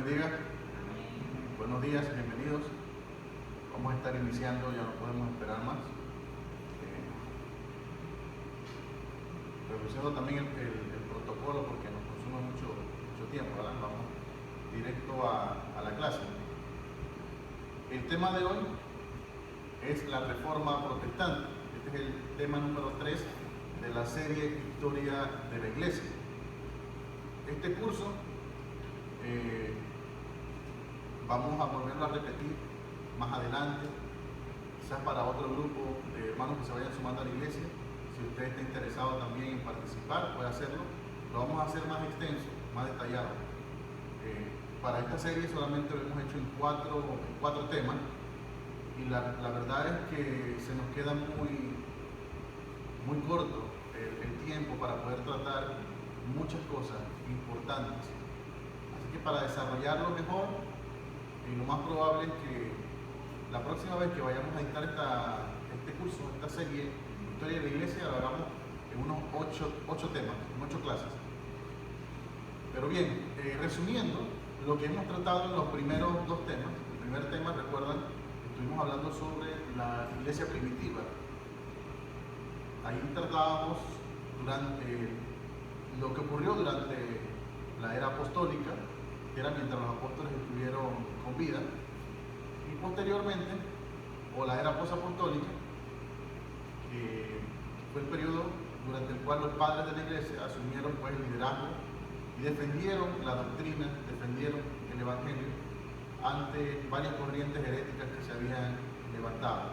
bendiga. Buenos días, bienvenidos. Vamos a estar iniciando, ya no podemos esperar más. Reduciendo también el protocolo porque nos consume mucho tiempo, ¿verdad? Vamos directo a la clase. El tema de hoy es la Reforma Protestante. Este es el tema número 3 de la serie Historia de la Iglesia. Este curso vamos a volverlo a repetir más adelante, quizás para otro grupo de hermanos que se vayan sumando a la iglesia. Si usted está interesado también en participar, puede hacerlo. Lo vamos a hacer más extenso, más detallado. Para esta serie solamente lo hemos hecho en cuatro temas, y la verdad es que se nos queda muy corto el tiempo para poder tratar muchas cosas importantes. Así que para desarrollarlo mejor, lo más probable es que la próxima vez que vayamos a dictar este curso, esta serie Historia de la Iglesia, lo hagamos en unos 8 temas, en 8 clases. Pero bien, resumiendo lo que hemos tratado en los primeros 2 temas. El primer tema, recuerdan, estuvimos hablando sobre la iglesia primitiva. Ahí tratábamos lo que ocurrió durante la era apostólica, que era mientras los apóstoles estuvieron con vida, y posteriormente, o la era posapostólica, que fue el periodo durante el cual los padres de la iglesia asumieron pues el liderazgo y defendieron la doctrina, defendieron el evangelio ante varias corrientes heréticas que se habían levantado.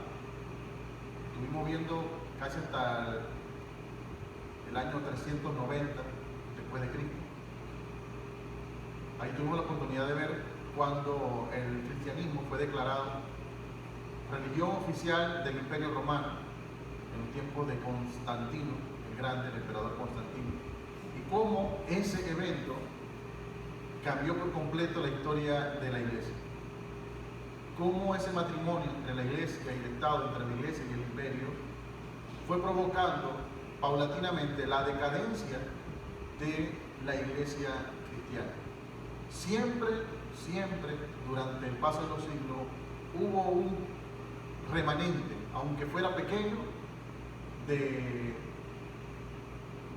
Estuvimos viendo casi hasta el año 390 después de Cristo. Ahí tuvimos la oportunidad de ver cuando el cristianismo fue declarado religión oficial del Imperio Romano en los tiempos de Constantino el Grande, el emperador Constantino, y cómo ese evento cambió por completo la historia de la iglesia. Cómo ese matrimonio entre la iglesia y el Estado, entre la iglesia y el imperio, fue provocando paulatinamente la decadencia de la iglesia cristiana. Siempre durante el paso de los siglos hubo un remanente, aunque fuera pequeño,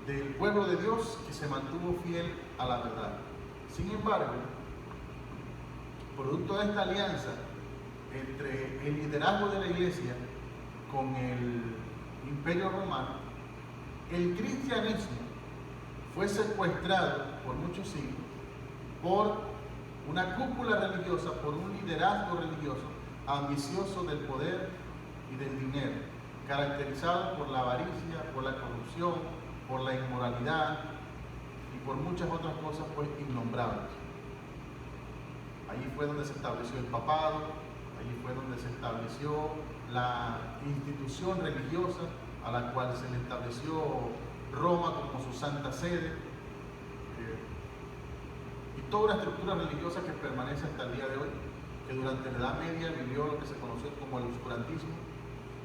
del pueblo de Dios que se mantuvo fiel a la verdad. Sin embargo, producto de esta alianza entre el liderazgo de la iglesia con el Imperio Romano, el cristianismo fue secuestrado por muchos siglos por una cúpula religiosa, por un liderazgo religioso ambicioso del poder y del dinero, caracterizado por la avaricia, por la corrupción, por la inmoralidad y por muchas otras cosas pues innombrables. Allí fue donde se estableció el papado, allí fue donde se estableció la institución religiosa a la cual se le estableció Roma como su santa sede, y toda una estructura religiosa que permanece hasta el día de hoy, que durante la Edad Media vivió lo que se conoció como el oscurantismo,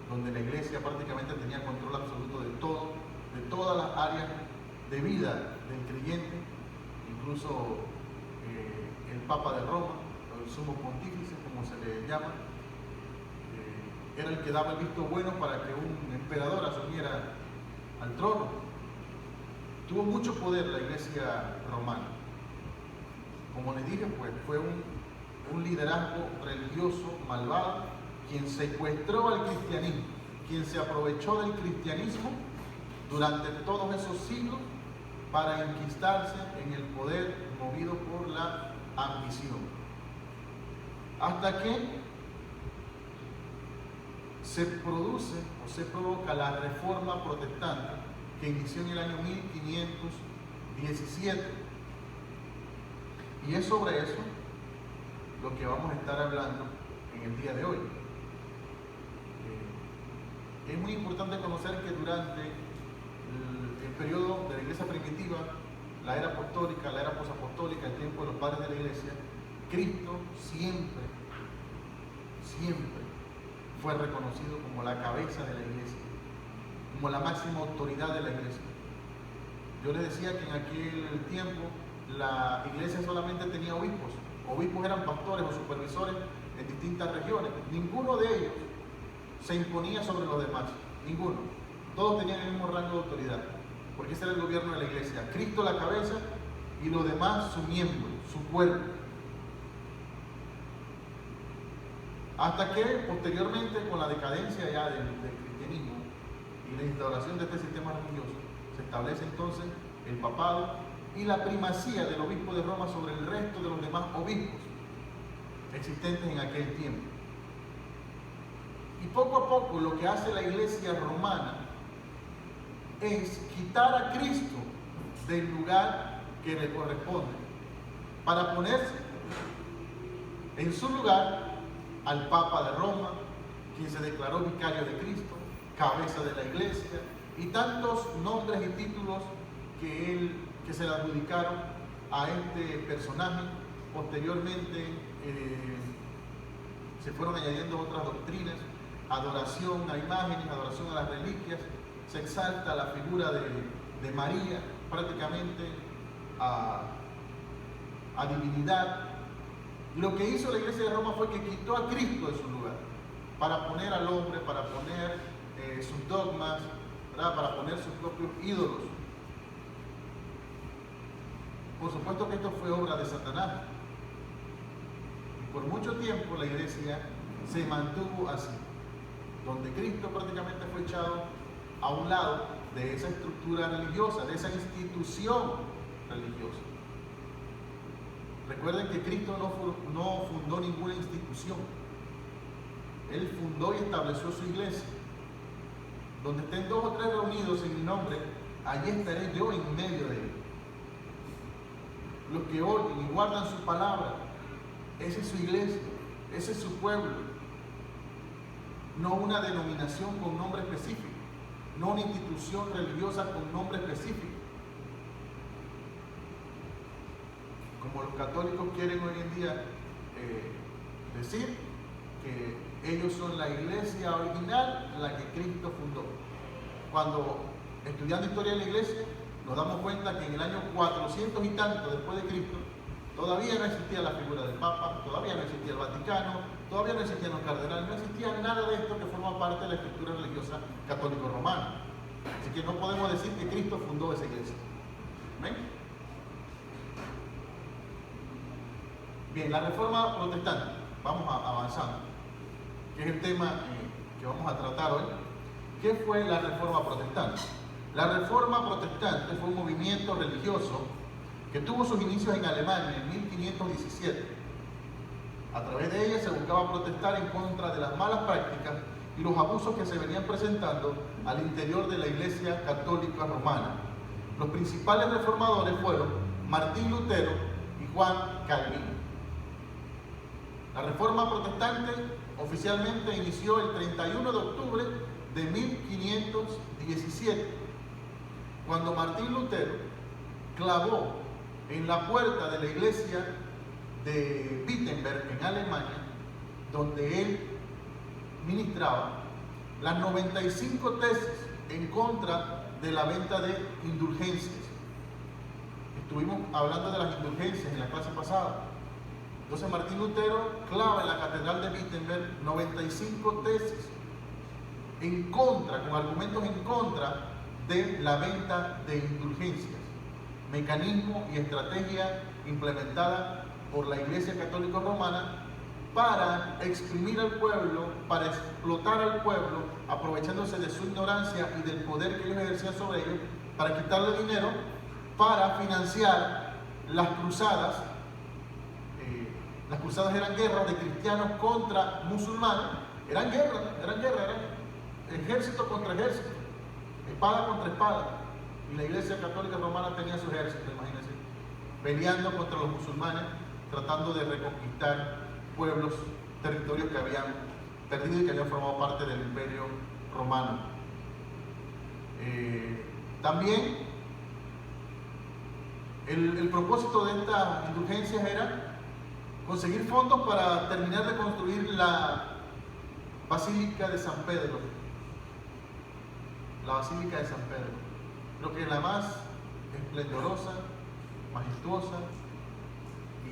donde la iglesia prácticamente tenía control absoluto de todas las áreas de vida del creyente, incluso el Papa de Roma, o el Sumo Pontífice, como se le llama, era el que daba el visto bueno para que un emperador asumiera al trono. Tuvo mucho poder la iglesia romana. Como les dije, pues fue un liderazgo religioso malvado, quien secuestró al cristianismo, quien se aprovechó del cristianismo durante todos esos siglos para enquistarse en el poder movido por la ambición. Hasta que se produce o se provoca la Reforma Protestante, que inició en el año 1517. Y es sobre eso lo que vamos a estar hablando en el día de hoy. Es muy importante conocer que durante el periodo de la iglesia primitiva, la era apostólica, la era posapostólica, el tiempo de los padres de la iglesia, Cristo siempre fue reconocido como la cabeza de la iglesia, como la máxima autoridad de la iglesia. Yo les decía que en aquel tiempo la iglesia solamente tenía obispos, obispos eran pastores o supervisores en distintas regiones. Ninguno de ellos se imponía sobre los demás, ninguno. Todos tenían el mismo rango de autoridad, porque ese era el gobierno de la iglesia. Cristo la cabeza y los demás su miembro, su cuerpo. Hasta que posteriormente, con la decadencia ya del cristianismo y la instauración de este sistema religioso, se establece entonces el papado y la primacía del obispo de Roma sobre el resto de los demás obispos existentes en aquel tiempo. Y poco a poco lo que hace la iglesia romana es quitar a Cristo del lugar que le corresponde para ponerse en su lugar al Papa de Roma, quien se declaró vicario de Cristo, cabeza de la iglesia, y tantos nombres y títulos que se le adjudicaron a este personaje. Posteriormente se fueron añadiendo otras doctrinas, adoración a imágenes, adoración a las reliquias, se exalta la figura de María prácticamente a divinidad. Lo que hizo la iglesia de Roma fue que quitó a Cristo de su lugar para poner al hombre, para poner sus dogmas, ¿verdad? Para poner sus propios ídolos. Por supuesto que esto fue obra de Satanás. Y por mucho tiempo la iglesia se mantuvo así, donde Cristo prácticamente fue echado a un lado de esa estructura religiosa, de esa institución religiosa. Recuerden que Cristo no fundó ninguna institución. Él fundó y estableció su iglesia. Donde estén 2 o 3 reunidos en mi nombre, allí estaré yo en medio de ellos. Los que oyen y guardan su palabra, esa es su iglesia, ese es su pueblo. No una denominación con nombre específico, no una institución religiosa con nombre específico. Como los católicos quieren hoy en día decir que ellos son la iglesia original, la que Cristo fundó. Cuando estudiando historia de la iglesia, nos damos cuenta que en el año 400 y tanto después de Cristo, todavía no existía la figura del Papa, todavía no existía el Vaticano, todavía no existían los cardenales, no existía nada de esto que forma parte de la estructura religiosa católico-romana. Así que no podemos decir que Cristo fundó esa iglesia. ¿Ven? Bien, la reforma protestante, vamos avanzando, que es el tema que vamos a tratar hoy. ¿Qué fue la reforma protestante? La reforma protestante fue un movimiento religioso que tuvo sus inicios en Alemania en 1517. A través de ella se buscaba protestar en contra de las malas prácticas y los abusos que se venían presentando al interior de la Iglesia Católica Romana. Los principales reformadores fueron Martín Lutero y Juan Calvino. La reforma protestante oficialmente inició el 31 de octubre de 1517, cuando Martín Lutero clavó en la puerta de la iglesia de Wittenberg, en Alemania, donde él ministraba, las 95 tesis en contra de la venta de indulgencias. Estuvimos hablando de las indulgencias en la clase pasada. Entonces Martín Lutero clava en la catedral de Wittenberg 95 tesis en contra, con argumentos en contra de la venta de indulgencias, mecanismo y estrategia implementada por la Iglesia Católica Romana para exprimir al pueblo, para explotar al pueblo, aprovechándose de su ignorancia y del poder que ellos ejercían sobre ellos, para quitarle dinero, para financiar las cruzadas. Las cruzadas eran guerras de cristianos contra musulmanes, eran guerras, eran ejército contra ejército, espada contra espada. Y la Iglesia Católica Romana tenía su ejército, imagínense, peleando contra los musulmanes, tratando de reconquistar pueblos, territorios que habían perdido y que habían formado parte del Imperio Romano. También el propósito de estas indulgencias era conseguir fondos para terminar de construir la Basílica de San Pedro. La Basílica de San Pedro. Creo que es la más esplendorosa, majestuosa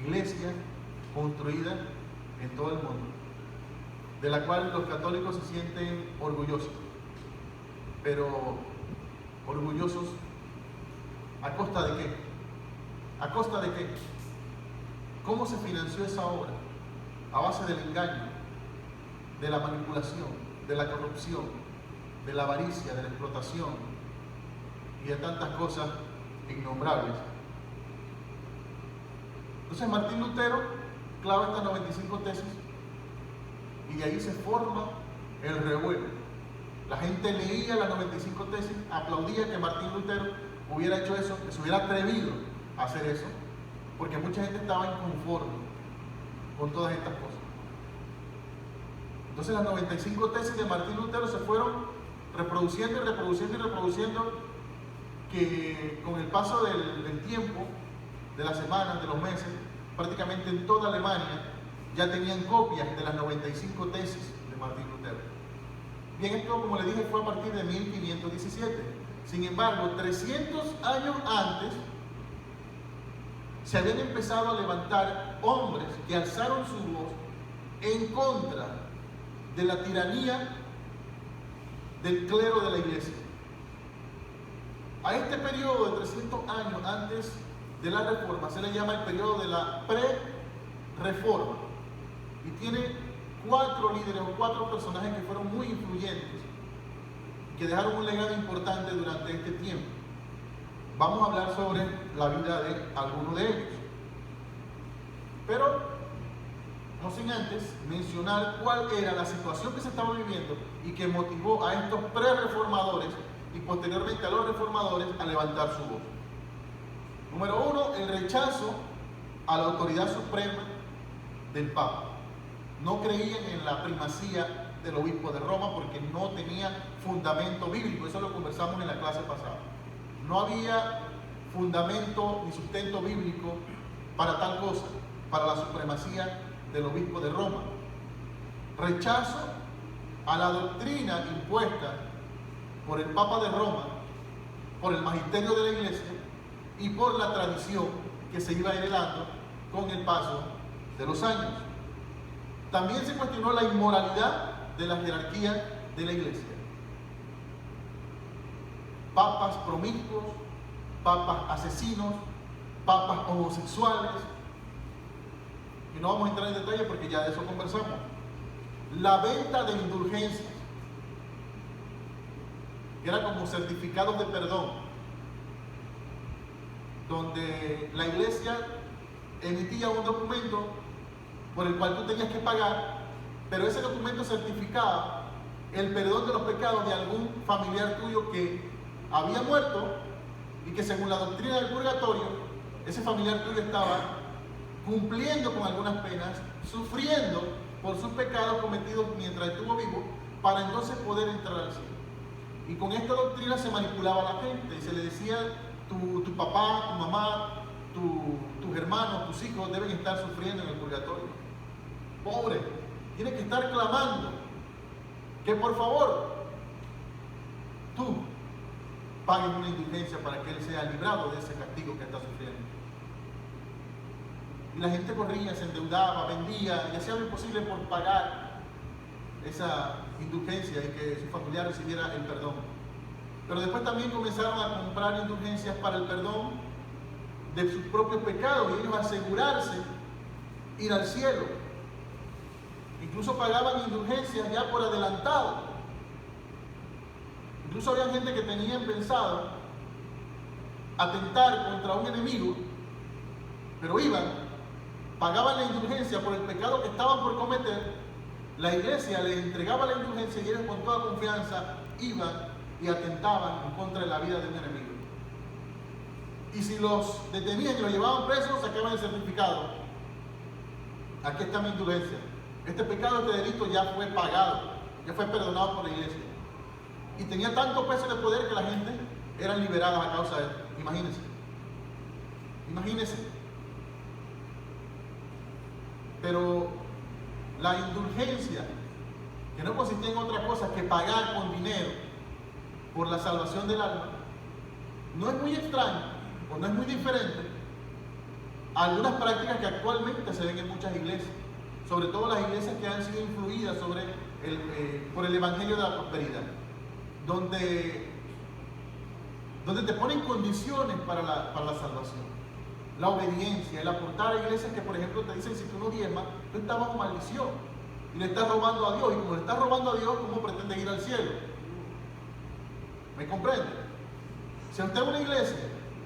iglesia construida en todo el mundo, de la cual los católicos se sienten orgullosos. Pero, ¿orgullosos a costa de qué? ¿A costa de qué? ¿Cómo se financió esa obra? A base del engaño, de la manipulación, de la corrupción, de la avaricia, de la explotación y de tantas cosas innombrables. Entonces Martín Lutero clava estas 95 tesis y de ahí se forma el revuelo. La gente leía las 95 tesis, aplaudía que Martín Lutero hubiera hecho eso, que se hubiera atrevido a hacer eso, porque mucha gente estaba inconforme con todas estas cosas. Entonces las 95 tesis de Martín Lutero se fueron reproduciendo y reproduciendo y reproduciendo, que con el paso del tiempo, de las semanas, de los meses, prácticamente en toda Alemania ya tenían copias de las 95 tesis de Martín Lutero. Bien, esto, como le dije, fue a partir de 1517. Sin embargo, 300 años antes, se habían empezado a levantar hombres que alzaron su voz en contra de la tiranía del clero de la iglesia. A este periodo de 300 años antes de la reforma se le llama el periodo de la pre-reforma, y tiene 4 líderes o 4 personajes que fueron muy influyentes, que dejaron un legado importante durante este tiempo. Vamos a hablar sobre la vida de algunos de ellos, pero no sin antes mencionar cuál era la situación que se estaba viviendo y que motivó a estos pre-reformadores y posteriormente a los reformadores a levantar su voz. Número 1, el rechazo a la autoridad suprema del Papa. No creían en la primacía del obispo de Roma porque no tenía fundamento bíblico. Eso lo conversamos en la clase pasada. No había fundamento ni sustento bíblico para tal cosa, para la supremacía del obispo de Roma. Rechazo a la doctrina impuesta por el Papa de Roma, por el magisterio de la iglesia y por la tradición que se iba heredando con el paso de los años. También se cuestionó la inmoralidad de la jerarquía de la iglesia. Papas promiscuos, papas asesinos, papas homosexuales. Y no vamos a entrar en detalle porque ya de eso conversamos. La venta de indulgencias, que era como certificados de perdón, donde la iglesia emitía un documento por el cual tú tenías que pagar, pero ese documento certificaba el perdón de los pecados de algún familiar tuyo que había muerto y que según la doctrina del purgatorio, ese familiar tuyo estaba cumpliendo con algunas penas, sufriendo por sus pecados cometidos mientras estuvo vivo, para entonces poder entrar al cielo. Y con esta doctrina se manipulaba a la gente y se le decía: tu papá, tu mamá, tus hermanos, tus hijos deben estar sufriendo en el purgatorio. Pobre, tiene que estar clamando que por favor tú pagues una indulgencia para que él sea librado de ese castigo que está sufriendo. Y la gente corría, se endeudaba, vendía y hacía lo imposible por pagar esa indulgencia y que su familiar recibiera el perdón. Pero después también comenzaron a comprar indulgencias para el perdón de sus propios pecados y ellos asegurarse ir al cielo. Incluso pagaban indulgencias ya por adelantado. Incluso había gente que tenían pensado atentar contra un enemigo, pero iban, pagaban la indulgencia por el pecado que estaban por cometer, la iglesia les entregaba la indulgencia y ellos con toda confianza iban y atentaban en contra de la vida de un enemigo. Y si los detenían y los llevaban presos, sacaban el certificado: aquí está mi indulgencia. Este pecado, este delito ya fue pagado, ya fue perdonado por la iglesia. Y tenía tanto peso de poder que la gente eran liberadas a causa de él. Imagínense. Imagínense. Pero la indulgencia, que no consistía en otra cosa que pagar con dinero por la salvación del alma, no es muy extraño o no es muy diferente algunas prácticas que actualmente se ven en muchas iglesias, sobre todo las iglesias que han sido influidas por el Evangelio de la Prosperidad, donde te ponen condiciones para la salvación, la obediencia, el aportar a iglesias que, por ejemplo, te dicen: si tú no diezmas, tú estás bajo maldición y le estás robando a Dios, y como le estás robando a Dios, ¿cómo pretendes ir al cielo? ¿Me comprende? Si a usted una iglesia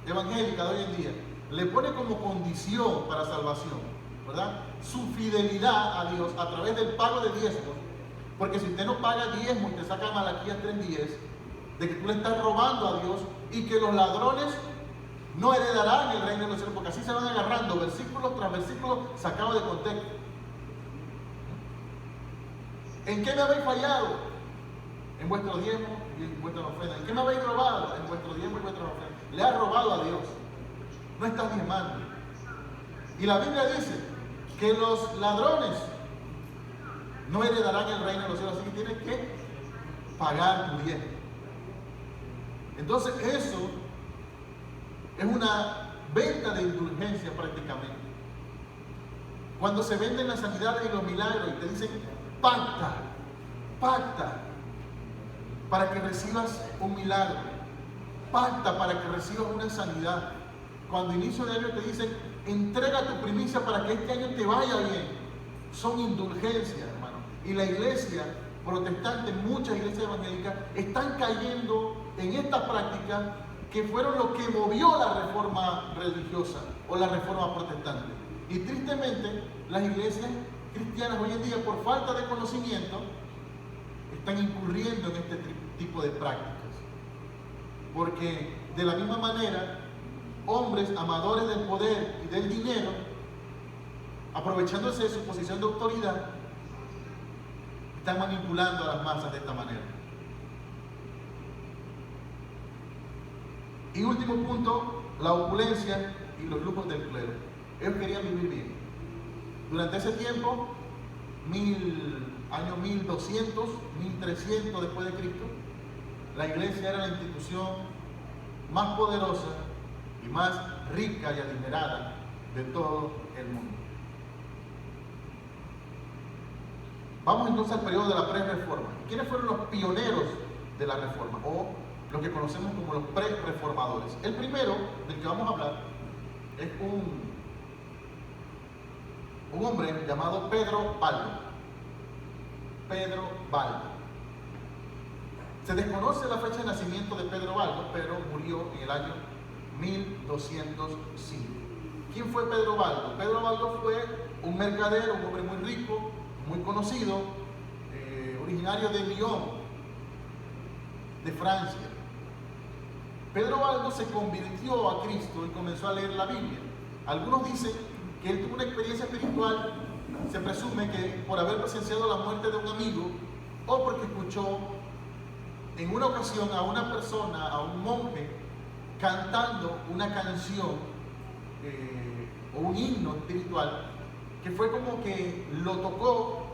evangélica de hoy en día le pone como condición para salvación, ¿verdad?, su fidelidad a Dios a través del pago de diezmos, porque si usted no paga diezmo y te saca Malaquías 3:10, de que tú le estás robando a Dios y que los ladrones no heredarán el reino de los cielos, porque así se van agarrando versículos tras versículos sacados de contexto. ¿En qué me habéis fallado? En vuestro diezmo y en vuestra ofrenda. ¿En qué me habéis robado? En vuestro diezmo y vuestra ofrenda. Le has robado a Dios. No estás diezmando. Y la Biblia dice que los ladrones no heredarán el reino de los cielos, así que tienes que pagar tu diezmo. Entonces eso es una venta de indulgencia prácticamente. Cuando se venden las sanidades y los milagros y te dicen: pacta para que recibas un milagro, pacta para que recibas una sanidad. Cuando inicio de año te dicen: entrega tu primicia para que este año te vaya bien. Son indulgencias, hermano. Y la iglesia protestante, muchas iglesias evangélicas, están cayendo en esta práctica que fueron lo que movió la reforma religiosa o la reforma protestante. Y tristemente, las iglesias cristianas hoy en día, por falta de conocimiento, están incurriendo en este tipo de prácticas. Porque de la misma manera, hombres amadores del poder y del dinero, aprovechándose de su posición de autoridad, están manipulando a las masas de esta manera. Y último punto, la opulencia y los lujos del clero. Ellos querían vivir bien. Durante ese tiempo, año 1200, 1300 después de Cristo, la iglesia era la institución más poderosa y más rica y adinerada de todo el mundo. Vamos entonces al periodo de la pre-reforma. ¿Quiénes fueron los pioneros de la reforma? O lo que conocemos como los pre-reformadores. El primero del que vamos a hablar es un hombre llamado Pedro Baldo. Pedro Baldo. Se desconoce la fecha de nacimiento de Pedro Baldo, pero murió en el año 1205. ¿Quién fue Pedro Baldo? Pedro Baldo fue un mercader, un hombre muy rico, muy conocido, originario de Lyon, de Francia. Pedro Baldo se convirtió a Cristo y comenzó a leer la Biblia. Algunos dicen que él tuvo una experiencia espiritual, se presume que por haber presenciado la muerte de un amigo, o porque escuchó en una ocasión a una persona, a un monje, cantando una canción o un himno espiritual, que fue como que lo tocó,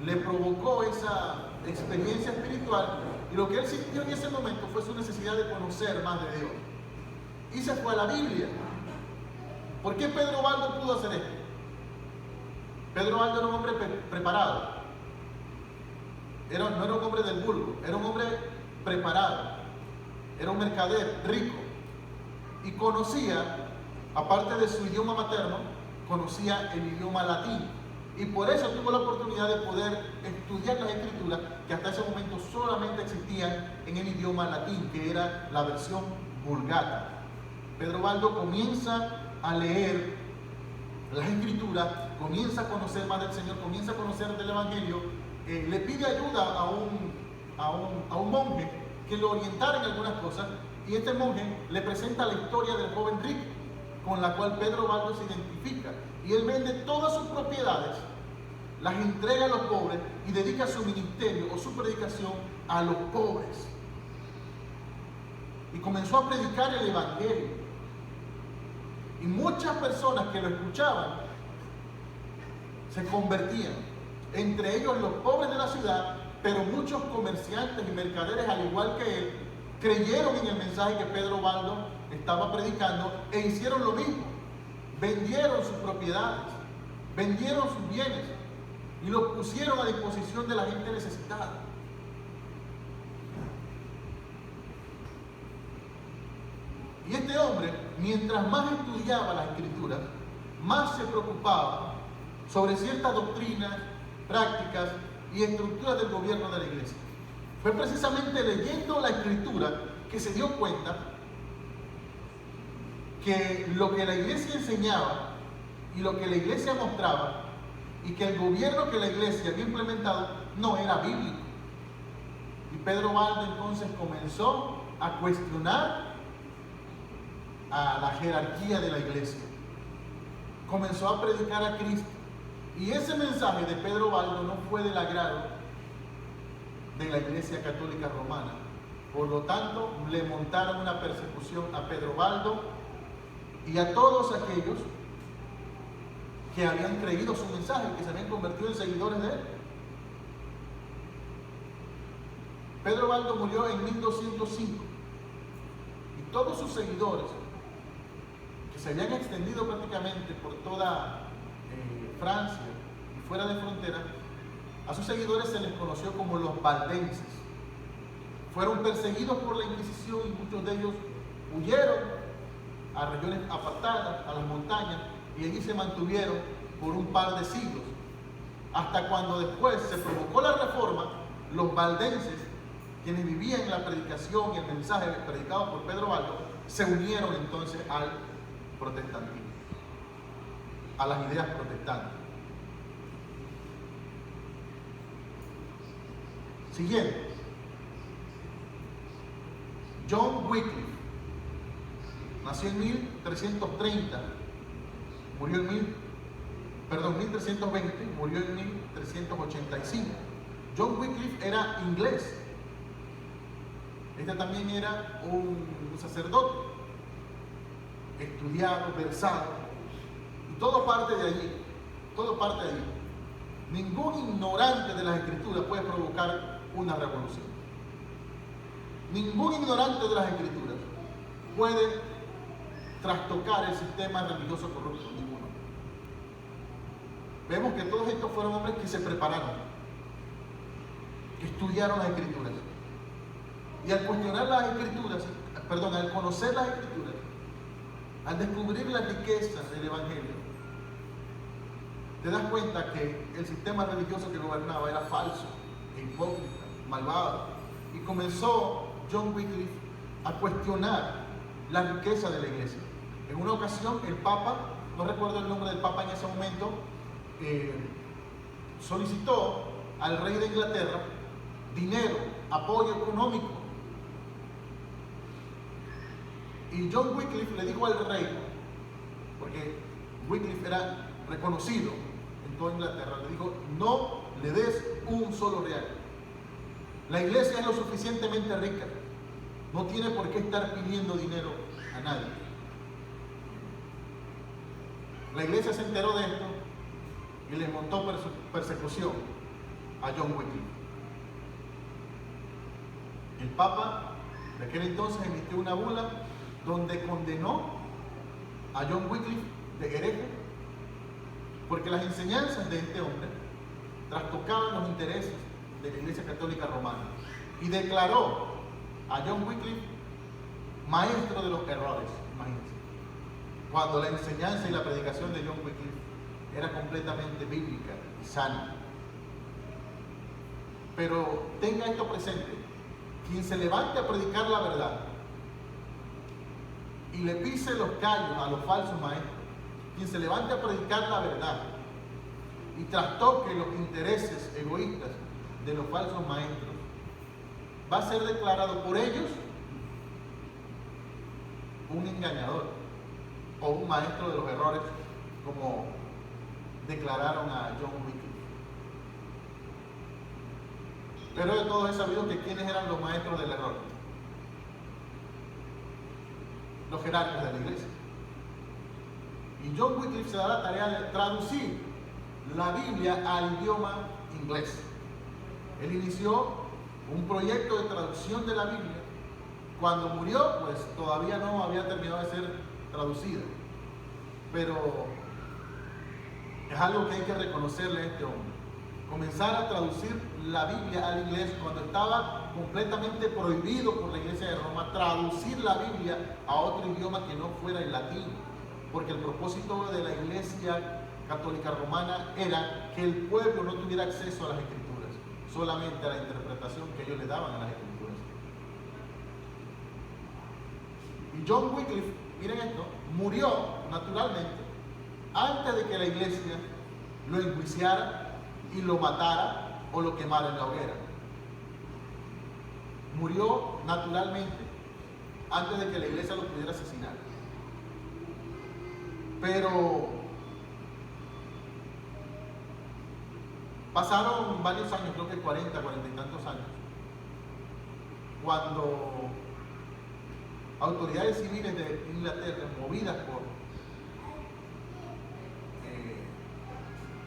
le provocó esa experiencia espiritual, y lo que él sintió en ese momento fue su necesidad de conocer más de Dios. Y se fue a la Biblia. ¿Por qué Pedro Baldo pudo hacer esto? Pedro Baldo era un hombre preparado. No era un hombre del vulgo, era un hombre preparado. Era un mercader rico. Y conocía, aparte de su idioma materno, conocía el idioma latín. Y por eso tuvo la oportunidad de poder estudiar las escrituras que hasta ese momento solamente existían en el idioma latín, que era la versión Vulgata. Pedro Baldo comienza a leer las escrituras, comienza a conocer más del Señor, comienza a conocer del Evangelio, le pide ayuda a un monje que lo orientara en algunas cosas, y este monje le presenta la historia del joven rico, con la cual Pedro Baldo se identifica, y él vende todas sus propiedades, las entrega a los pobres y dedica su ministerio o su predicación a los pobres. Y comenzó a predicar el Evangelio. Y muchas personas que lo escuchaban se convertían, entre ellos los pobres de la ciudad, pero muchos comerciantes y mercaderes, al igual que él, creyeron en el mensaje que Pedro Baldo estaba predicando e hicieron lo mismo. vendieron sus propiedades, vendieron sus bienes y los pusieron a disposición de la gente necesitada. Y este hombre, mientras más estudiaba las Escrituras, más se preocupaba sobre ciertas doctrinas, prácticas y estructuras del gobierno de la iglesia. Fue precisamente leyendo la Escritura que se dio cuenta que lo que la iglesia enseñaba y lo que la iglesia mostraba y que el gobierno que la iglesia había implementado no era bíblico. Y Pedro Baldo entonces comenzó a cuestionar a la jerarquía de la iglesia. Comenzó a predicar a Cristo. Y ese mensaje de Pedro Baldo no fue del agrado de la Iglesia Católica Romana. Por lo tanto, le montaron una persecución a Pedro Baldo y a todos aquellos que habían creído su mensaje, que se habían convertido en seguidores de él. Pedro Baldo murió en 1205 y todos sus seguidores, que se habían extendido prácticamente por toda Francia y fuera de frontera, a sus seguidores se les conoció como los valdenses. Fueron perseguidos por la Inquisición y muchos de ellos huyeron a regiones apartadas, a las montañas, y allí se mantuvieron por un par de siglos, hasta cuando después se provocó la reforma. Los valdenses, quienes vivían en la predicación y el mensaje predicado por Pedro Baldo, se unieron entonces al protestantismo, a las ideas protestantes. Siguiente, John Wycliffe nació en 1330, murió en 1320, murió en 1385. John Wycliffe era inglés. Este también era un sacerdote, estudiado, versado, y todo parte de allí, todo parte de allí. Ningún ignorante de las Escrituras puede provocar una revolución. Ningún ignorante de las Escrituras puede trastocar el sistema religioso corrupto, ninguno. Vemos que todos estos fueron hombres que se prepararon, que estudiaron las Escrituras. Y al cuestionar las Escrituras, al conocer las Escrituras, al descubrir las riquezas del Evangelio, te das cuenta que el sistema religioso que gobernaba era falso, hipócrita, malvado. Y comenzó John Wycliffe a cuestionar la riqueza de la iglesia. En una ocasión, el Papa, no recuerdo el nombre del Papa en ese momento, solicitó al rey de Inglaterra dinero, apoyo económico. Y John Wycliffe le dijo al rey, porque Wycliffe era reconocido en toda Inglaterra, le dijo: no le des un solo real. La iglesia es lo suficientemente rica, no tiene por qué estar pidiendo dinero a nadie. La iglesia se enteró de esto y le montó persecución a John Wycliffe. El Papa de aquel entonces emitió una bula donde condenó a John Wycliffe de hereje, porque las enseñanzas de este hombre trastocaban los intereses de la Iglesia Católica Romana, y declaró a John Wycliffe maestro de los errores. Imagínense, cuando la enseñanza y la predicación de John Wycliffe era completamente bíblica y sana. Pero tenga esto presente: quien se levante a predicar la verdad y le pise los callos a los falsos maestros, quien se levante a predicar la verdad y trastoque los intereses egoístas de los falsos maestros, va a ser declarado por ellos un engañador o un maestro de los errores, como declararon a John Wycliffe. Pero de todos es sabido que quiénes eran los maestros del error: los jerarcas de la iglesia. Y John Wycliffe se da la tarea de traducir la Biblia al idioma inglés. Él inició un proyecto de traducción de la Biblia. Cuando murió, pues todavía no había terminado de ser traducida. pero es algo que hay que reconocerle a este hombre. Comenzar a traducir la Biblia al inglés cuando estaba completamente prohibido por la Iglesia de Roma traducir la Biblia a otro idioma que no fuera el latín, porque el propósito de la Iglesia Católica Romana era que el pueblo no tuviera acceso a las Escrituras, solamente a la interpretación que ellos le daban a las Escrituras. Y John Wycliffe, miren esto, murió naturalmente antes de que la Iglesia lo enjuiciara y lo matara o lo quemara en la hoguera. Murió naturalmente antes de que la Iglesia lo pudiera asesinar. Pero pasaron varios años, creo que 40 y tantos años, cuando autoridades civiles de Inglaterra, movidas por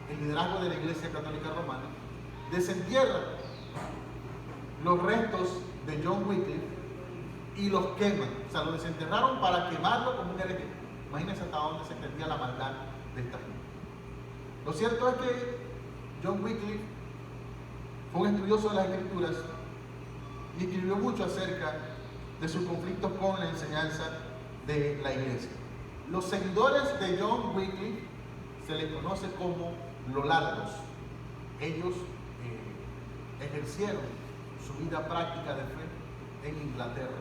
el liderazgo de la Iglesia Católica Romana, desentierran los restos de John Wycliffe y los queman. O sea, lo desenterraron para quemarlo como un hereje. Imagínense hasta dónde se extendía la maldad de esta gente. Lo cierto es que John Wycliffe fue un estudioso de las Escrituras y escribió mucho acerca de sus conflictos con la enseñanza de la Iglesia. Los seguidores de John Wycliffe se les conoce como Lolardos. Ellos ejercieron su vida práctica de fe en Inglaterra.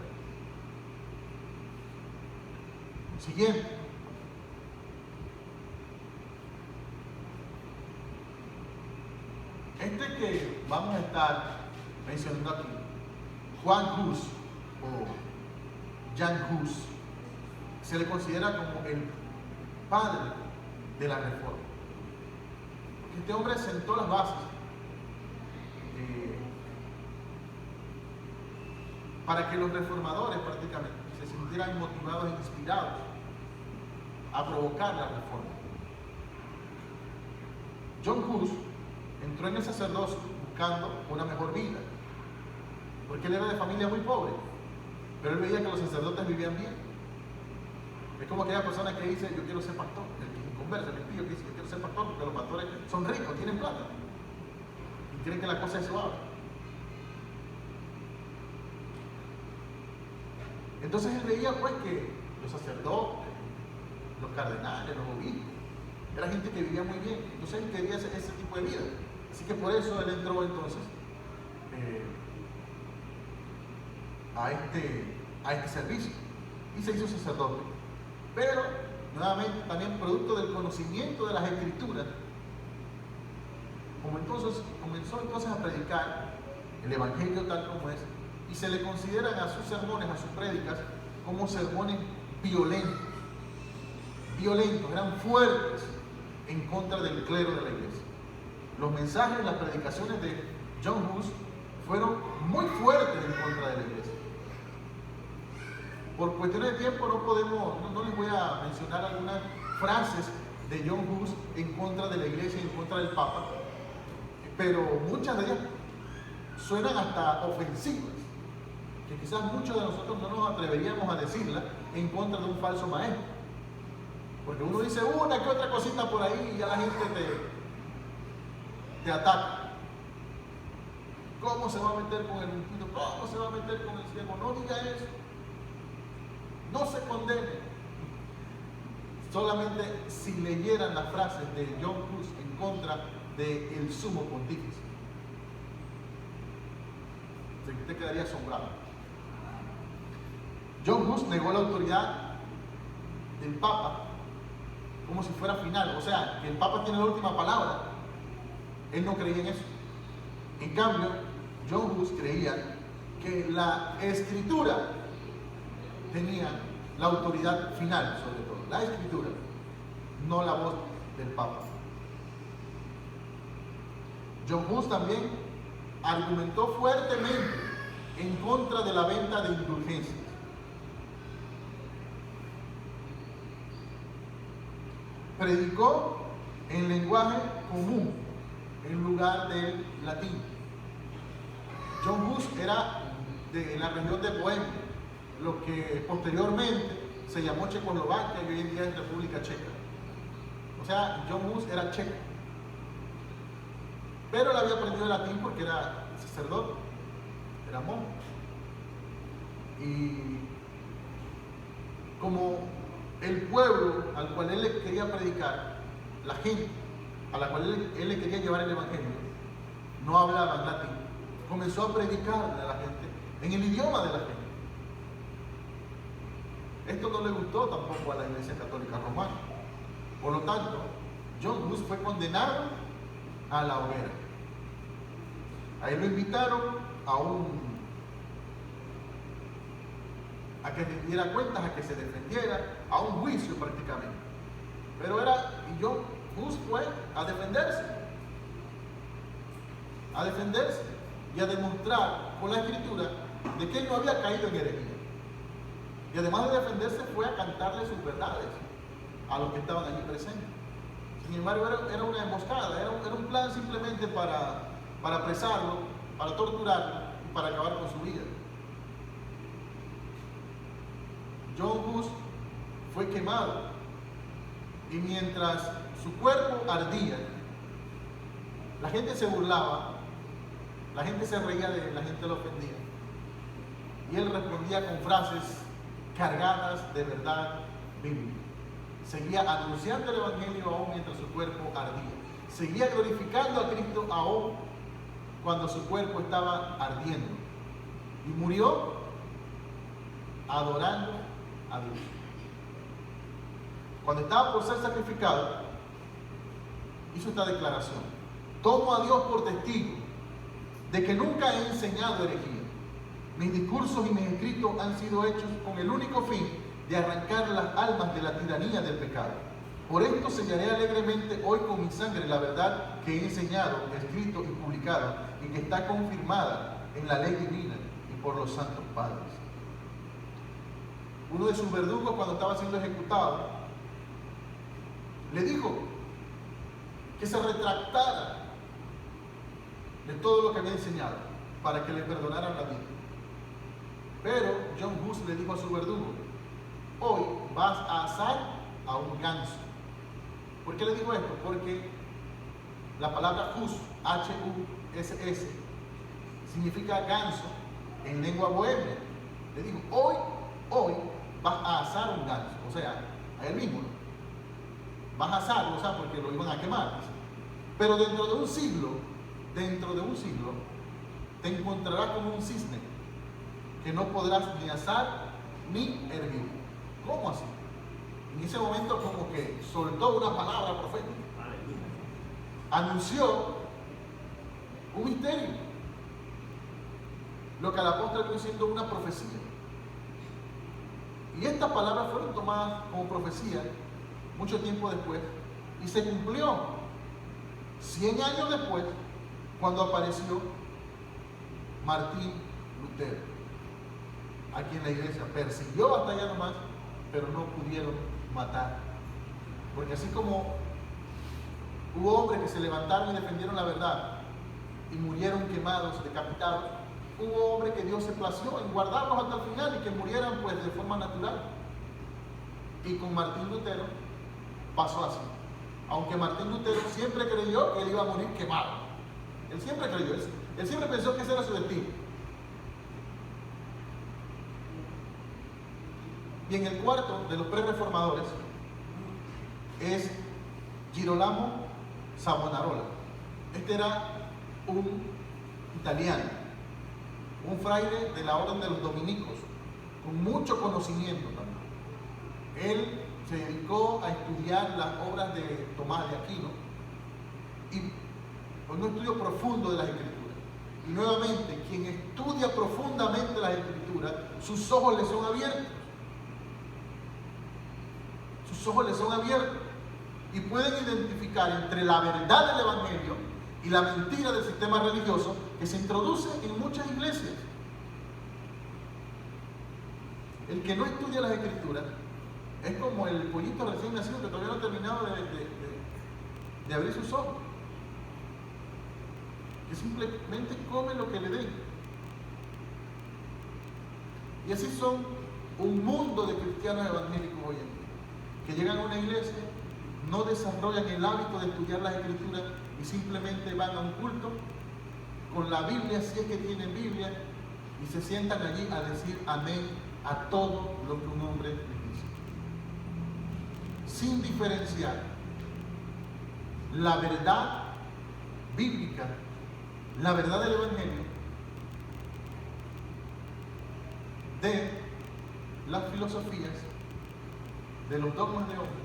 Siguiente. Este que vamos a estar mencionando aquí, Juan Hus o Jan Hus, se le considera como el padre de la reforma. Porque este hombre sentó las bases para que los reformadores prácticamente se sintieran motivados e inspirados a provocar la reforma. John Hus entró en el sacerdocio buscando una mejor vida, porque él era de familia muy pobre, pero él veía que los sacerdotes vivían bien. Es como aquella persona que dice: yo quiero ser pastor, el converso, el espíritu que dice: yo quiero ser pastor, porque los pastores son ricos, tienen plata y quieren que la cosa es suave. Entonces él veía pues que los sacerdotes, los cardenales, los obispos, era gente que vivía muy bien. Entonces él quería ese tipo de vida. Así que por eso él entró entonces a este servicio y se hizo sacerdote. Pero nuevamente también producto del conocimiento de las Escrituras, comenzó entonces a predicar el Evangelio tal como es, y se le consideran a sus sermones, a sus prédicas, como sermones violentos, eran fuertes en contra del clero de la Iglesia. Los mensajes, las predicaciones de John Hus fueron muy fuertes en contra de la Iglesia. Por cuestiones de tiempo no les voy a mencionar algunas frases de John Hus en contra de la Iglesia y en contra del Papa, pero muchas de ellas suenan hasta ofensivas, que quizás muchos de nosotros no nos atreveríamos a decirlas en contra de un falso maestro, porque uno dice una que otra cosita por ahí y ya la gente te ataca. ¿Cómo se va a meter con el impío? ¿Cómo se va a meter con el ciego? No diga eso. No se condene. Solamente si leyeran las frases de John Hus en contra del sumo pontífice, usted quedaría asombrado. John Hus negó la autoridad del Papa como si fuera final, o sea, que el Papa tiene la última palabra. Él no creía en eso. En cambio, John Hus creía que la Escritura tenía la autoridad final, sobre todo, la Escritura, no la voz del Papa. John Hus también argumentó fuertemente en contra de la venta de indulgencias. Predicó en lenguaje común en lugar del latín. John Hus era de la región de Bohemia, lo que posteriormente se llamó Checoslovaquia y hoy en día es República Checa. O sea, John Hus era checo. Pero él había aprendido latín porque era sacerdote, era monje. Y como el pueblo al cual él le quería predicar, la gente a la cual él le quería llevar el evangelio, no hablaban latín, comenzó a predicarle a la gente en el idioma de la gente. Esto no le gustó tampoco a la Iglesia Católica Romana. Por lo tanto, John Hus fue condenado a la hoguera. Ahí lo invitaron a que diera cuentas, a que se defendiera, a un juicio prácticamente. Pero y John Hus fue a defenderse y a demostrar con la Escritura de que él no había caído en herejía. Y además de defenderse, fue a cantarle sus verdades a los que estaban allí presentes. Sin embargo, era una emboscada, era un plan simplemente para apresarlo, para torturarlo y para acabar con su vida. John Hus fue quemado y mientras su cuerpo ardía, la gente se burlaba, la gente se reía de él, la gente lo ofendía. Y él respondía con frases cargadas de verdad bíblica. Seguía anunciando el evangelio aún mientras su cuerpo ardía. Seguía glorificando a Cristo aún cuando su cuerpo estaba ardiendo. Y murió adorando a Dios. Cuando estaba por ser sacrificado, hizo esta declaración: tomo a Dios por testigo de que nunca he enseñado herejía. Mis discursos y mis escritos han sido hechos con el único fin de arrancar las almas de la tiranía del pecado. Por esto sellaré alegremente hoy con mi sangre la verdad que he enseñado, escrito y publicado, y que está confirmada en la ley divina y por los santos padres. Uno de sus verdugos, cuando estaba siendo ejecutado, le dijo que se retractara de todo lo que había enseñado para que le perdonaran la vida. Pero John Hus le dijo a su verdugo: hoy vas a asar a un ganso. ¿Por qué le digo esto? Porque la palabra Hus, H-U-S-S, significa ganso en lengua bohemia. Le dijo: hoy vas a asar un ganso. O sea, a él mismo, ¿no? Vas a asarlo, o sea, porque lo iban a quemar. Pero dentro de un siglo, te encontrarás como un cisne que no podrás ni asar ni hervir. ¿Cómo así? En ese momento como que soltó una palabra profética. Anunció un misterio. Lo que a la postre vino siendo una profecía. Y estas palabras fueron tomadas como profecía mucho tiempo después y se cumplió 100 años después, cuando apareció Martín Lutero, a quien la iglesia persiguió hasta allá nomás, pero no pudieron matar. Porque así como hubo hombres que se levantaron y defendieron la verdad y murieron quemados, decapitados, hubo hombres que Dios se plació en guardarlos hasta el final y que murieran pues de forma natural. Y con Martín Lutero pasó así. Aunque Martín Lutero siempre creyó que él iba a morir quemado. Él siempre creyó eso. Él siempre pensó que ese era su destino. Y en el cuarto de los pre-reformadores es Girolamo Savonarola. Este era un italiano, un fraile de la orden de los dominicos, con mucho conocimiento también. Él se dedicó a estudiar las obras de Tomás de Aquino y con un estudio profundo de las Escrituras. Y nuevamente, quien estudia profundamente las Escrituras, sus ojos le son abiertos. Sus ojos le son abiertos y pueden identificar entre la verdad del Evangelio y la mentira del sistema religioso que se introduce en muchas iglesias. El que no estudia las Escrituras es como el pollito recién nacido que todavía no ha terminado de abrir sus ojos, que simplemente come lo que le den. Y así son un mundo de cristianos evangélicos hoy en día, que llegan a una iglesia no desarrollan el hábito de estudiar las Escrituras y simplemente van a un culto con la Biblia, si es que tienen Biblia, y se sientan allí a decir amén a todo lo que un hombre les dice, sin diferenciar la verdad bíblica, la verdad del Evangelio, de las filosofías, de los dogmas de hombres,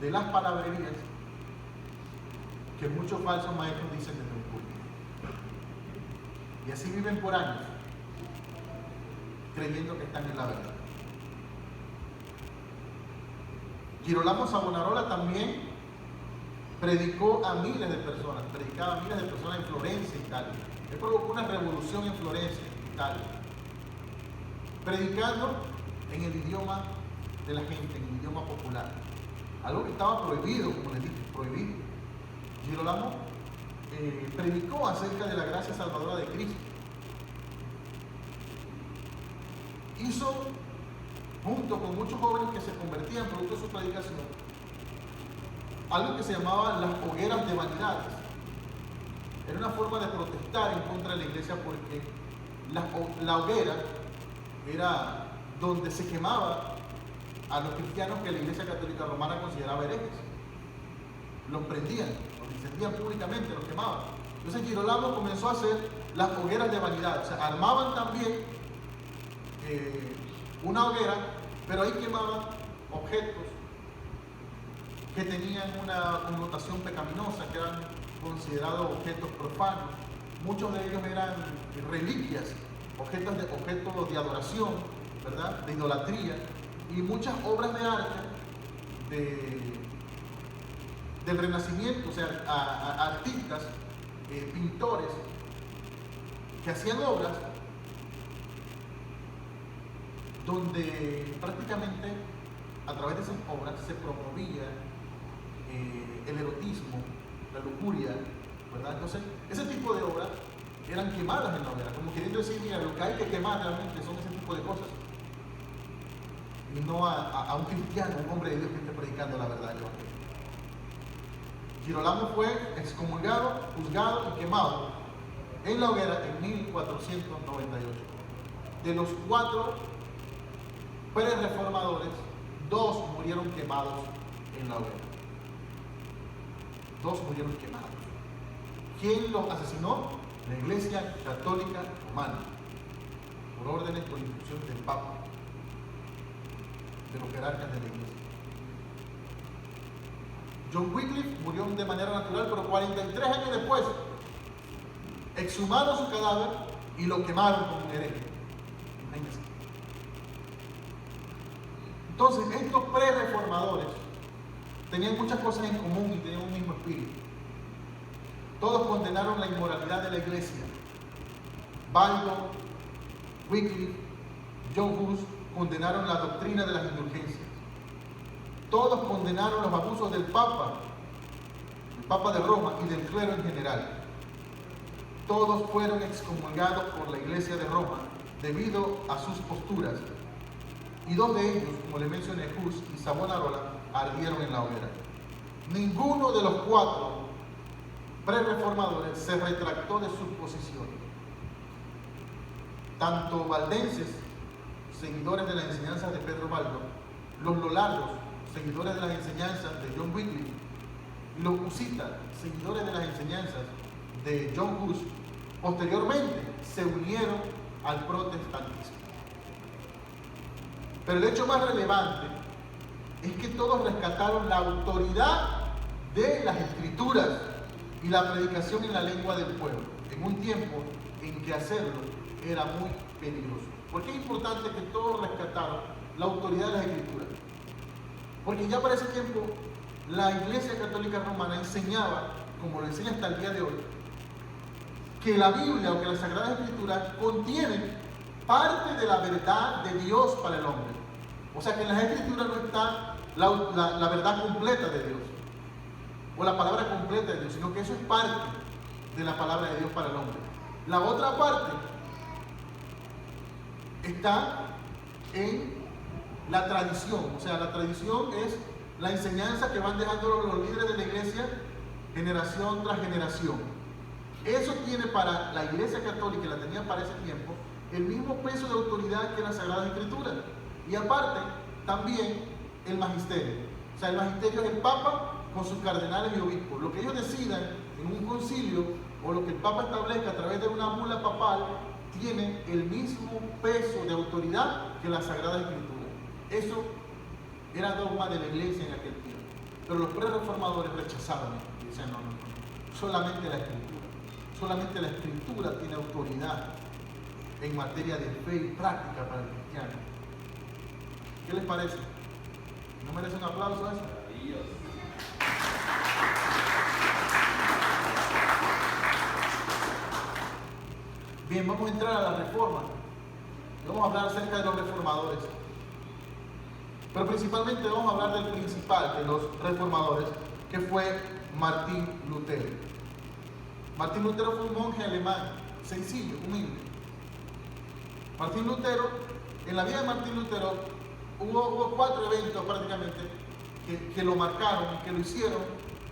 de las palabrerías que muchos falsos maestros dicen desde un púlpito. Y así viven por años, creyendo que están en la verdad. Girolamo Savonarola también predicaba a miles de personas en Florencia, Italia. Él provocó una revolución en Florencia, Italia, predicando en el idioma de la gente, en el idioma popular. Algo que estaba prohibido, como les dije, prohibido. Girolamo predicó acerca de la gracia salvadora de Cristo. Hizo, junto con muchos jóvenes que se convertían producto de su predicación, algo que se llamaba las hogueras de vanidades. Era una forma de protestar en contra de la iglesia, porque la hoguera era donde se quemaba a los cristianos que la Iglesia Católica Romana consideraba herejes. Los prendían, los incendiaban públicamente, los quemaban. Entonces Girolamo comenzó a hacer las hogueras de vanidad. O sea, armaban también una hoguera, pero ahí quemaban objetos que tenían una connotación pecaminosa, que eran considerados objetos profanos. Muchos de ellos eran reliquias, objetos de adoración, ¿verdad?, de idolatría, y muchas obras de arte del Renacimiento, o sea, a artistas, pintores, que hacían obras donde prácticamente a través de esas obras se promovía el erotismo, la lujuria, ¿verdad? Entonces, ese tipo de obras eran quemadas en la hoguera, como queriendo decir, mira, lo que hay que quemar realmente son ese tipo de cosas, y no a un cristiano, un hombre de Dios que esté predicando la verdad del Evangelio. Girolamo fue excomulgado, juzgado y quemado en la hoguera en 1498. De los 4 pre-reformadores, 2 murieron quemados en la hoguera. 2 murieron quemados. ¿Quién los asesinó? La Iglesia Católica Romana, por órdenes, por instrucciones del Papa, de los jerarcas de la Iglesia. John Wycliffe murió de manera natural, pero 43 años después exhumaron su cadáver y lo quemaron como un hereje. Imagínense. Entonces, estos pre-reformadores tenían muchas cosas en común y tenían un mismo espíritu. Todos condenaron la inmoralidad de la iglesia. Baldon, Wycliffe, John Hus condenaron la doctrina de las indulgencias. Todos condenaron los abusos del Papa de Roma y del clero en general. Todos fueron excomulgados por la Iglesia de Roma debido a sus posturas. Y 2 de ellos, como les mencioné, Hus y Savonarola, ardieron en la hoguera. Ninguno de los 4 pre-reformadores se retractó de sus posiciones. Tanto valdenses, seguidores de las enseñanzas de Pedro Baldo, los lolardos, seguidores de las enseñanzas de John Wycliffe, y los husitas, seguidores de las enseñanzas de John Hus, posteriormente se unieron al protestantismo. Pero el hecho más relevante es que todos rescataron la autoridad de las Escrituras y la predicación en la lengua del pueblo, en un tiempo en que hacerlo era muy peligroso. ¿Por qué es importante que todos rescataron la autoridad de las Escrituras? Porque ya para ese tiempo la Iglesia Católica Romana enseñaba, como lo enseña hasta el día de hoy, que la Biblia o que las Sagradas Escrituras contienen parte de la verdad de Dios para el hombre. O sea que en las Escrituras no está la verdad completa de Dios o la palabra completa de Dios, sino que eso es parte de la palabra de Dios para el hombre. La otra parte está en la tradición. O sea, la tradición es la enseñanza que van dejando los líderes de la iglesia generación tras generación. Eso tiene para la Iglesia Católica, y la tenía para ese tiempo, el mismo peso de autoridad que la Sagrada Escritura. Y aparte, también el magisterio. O sea, el magisterio es el Papa con sus cardenales y obispos. Lo que ellos decidan en un concilio o lo que el Papa establezca a través de una bula papal tiene el mismo peso de autoridad que la Sagrada Escritura. Eso era dogma de la Iglesia en aquel tiempo. Pero los pre-reformadores rechazaron esto. Y decían, no, solamente la Escritura. Solamente la Escritura tiene autoridad en materia de fe y práctica para el cristiano. ¿Qué les parece? ¿No merece un aplauso a eso? Maravilloso. Bien, vamos a entrar a la reforma. Vamos a hablar acerca de los reformadores. Pero principalmente vamos a hablar del principal de los reformadores, que fue Martín Lutero. Martín Lutero fue un monje alemán, sencillo, humilde. Martín Lutero, en la vida de Martín Lutero, hubo 4 eventos prácticamente que lo marcaron y que lo hicieron